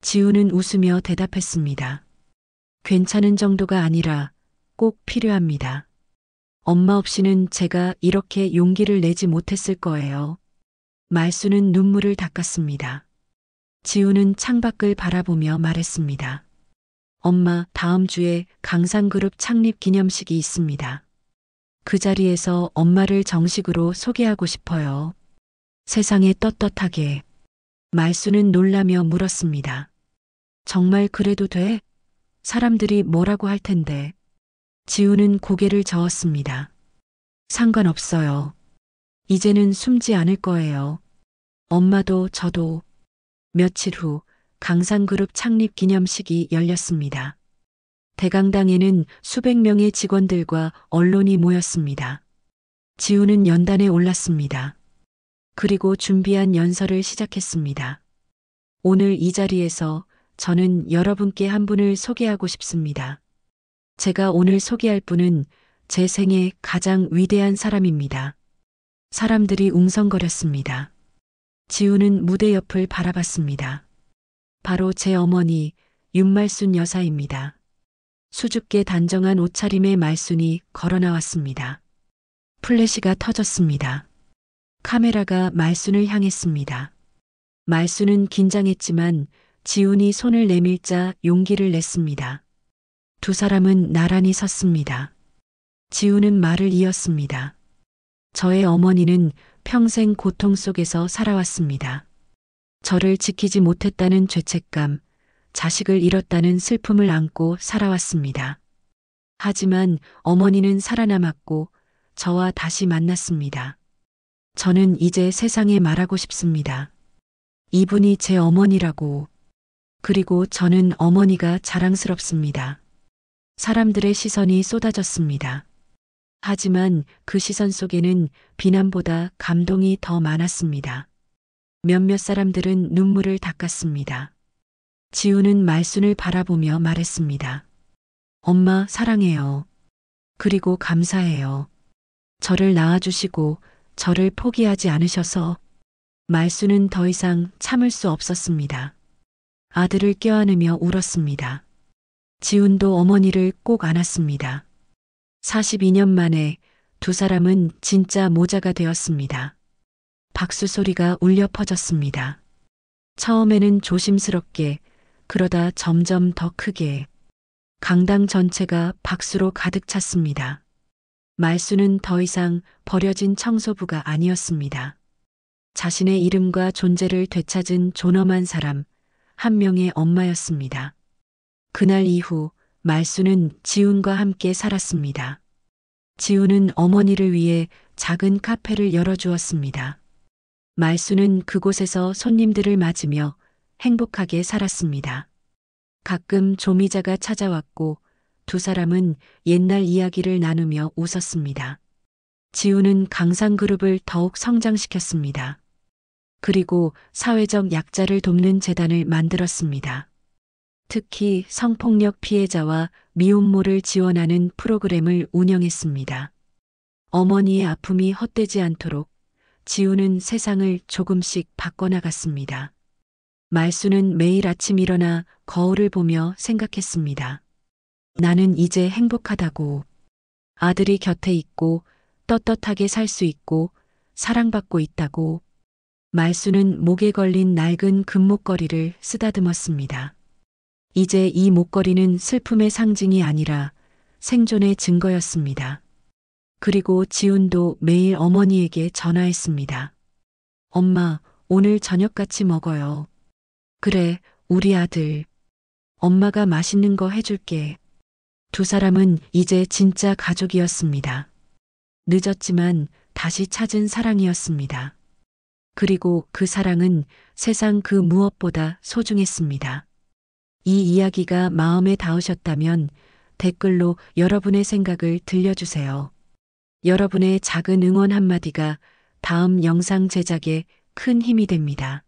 Speaker 2: 지훈은 웃으며 대답했습니다. 괜찮은 정도가 아니라 꼭 필요합니다. 엄마 없이는 제가 이렇게 용기를 내지 못했을 거예요. 말순은 눈물을 닦았습니다. 지훈은 창밖을 바라보며 말했습니다. 엄마, 다음 주에 강상그룹 창립 기념식이 있습니다. 그 자리에서 엄마를 정식으로 소개하고 싶어요. 세상에 떳떳하게. 말순은 놀라며 물었습니다. 정말 그래도 돼? 사람들이 뭐라고 할 텐데. 지훈은 고개를 저었습니다. 상관없어요. 이제는 숨지 않을 거예요. 엄마도 저도. 며칠 후 강상그룹 창립 기념식이 열렸습니다. 대강당에는 수백 명의 직원들과 언론이 모였습니다. 지훈은 연단에 올랐습니다. 그리고 준비한 연설을 시작했습니다. 오늘 이 자리에서 저는 여러분께 한 분을 소개하고 싶습니다. 제가 오늘 소개할 분은 제 생애 가장 위대한 사람입니다. 사람들이 웅성거렸습니다. 지훈은 무대 옆을 바라봤습니다. 바로 제 어머니 윤말순 여사입니다. 수줍게 단정한 옷차림의 말순이 걸어 나왔습니다. 플래시가 터졌습니다. 카메라가 말순을 향했습니다. 말순은 긴장했지만 지훈이 손을 내밀자 용기를 냈습니다. 두 사람은 나란히 섰습니다. 지훈은 말을 이었습니다. 저의 어머니는 평생 고통 속에서 살아왔습니다. 저를 지키지 못했다는 죄책감, 자식을 잃었다는 슬픔을 안고 살아왔습니다. 하지만 어머니는 살아남았고 저와 다시 만났습니다. 저는 이제 세상에 말하고 싶습니다. 이분이 제 어머니라고. 그리고 저는 어머니가 자랑스럽습니다. 사람들의 시선이 쏟아졌습니다. 하지만 그 시선 속에는 비난보다 감동이 더 많았습니다. 몇몇 사람들은 눈물을 닦았습니다. 지훈은 말순을 바라보며 말했습니다. 엄마, 사랑해요. 그리고 감사해요. 저를 낳아주시고 저를 포기하지 않으셔서. 말수는 더 이상 참을 수 없었습니다. 아들을 껴안으며 울었습니다. 지훈도 어머니를 꼭 안았습니다. 42년 만에 두 사람은 진짜 모자가 되었습니다. 박수 소리가 울려 퍼졌습니다. 처음에는 조심스럽게, 그러다 점점 더 크게. 강당 전체가 박수로 가득 찼습니다. 말수는 더 이상 버려진 청소부가 아니었습니다. 자신의 이름과 존재를 되찾은 존엄한 사람, 한 명의 엄마였습니다. 그날 이후 말수는 지훈과 함께 살았습니다. 지훈은 어머니를 위해 작은 카페를 열어주었습니다. 말수는 그곳에서 손님들을 맞으며 행복하게 살았습니다. 가끔 조미자가 찾아왔고 두 사람은 옛날 이야기를 나누며 웃었습니다. 지훈은 강상그룹을 더욱 성장시켰습니다. 그리고 사회적 약자를 돕는 재단을 만들었습니다. 특히 성폭력 피해자와 미혼모를 지원하는 프로그램을 운영했습니다. 어머니의 아픔이 헛되지 않도록 지훈은 세상을 조금씩 바꿔나갔습니다. 말수는 매일 아침 일어나 거울을 보며 생각했습니다. 나는 이제 행복하다고. 아들이 곁에 있고 떳떳하게 살 수 있고 사랑받고 있다고. 말수는 목에 걸린 낡은 금목걸이를 쓰다듬었습니다. 이제 이 목걸이는 슬픔의 상징이 아니라 생존의 증거였습니다. 그리고 지훈도 매일 어머니에게 전화했습니다. 엄마, 오늘 저녁 같이 먹어요. 그래, 우리 아들. 엄마가 맛있는 거 해줄게. 두 사람은 이제 진짜 가족이었습니다. 늦었지만 다시 찾은 사랑이었습니다. 그리고 그 사랑은 세상 그 무엇보다 소중했습니다. 이 이야기가 마음에 닿으셨다면 댓글로 여러분의 생각을 들려주세요. 여러분의 작은 응원 한마디가 다음 영상 제작에 큰 힘이 됩니다.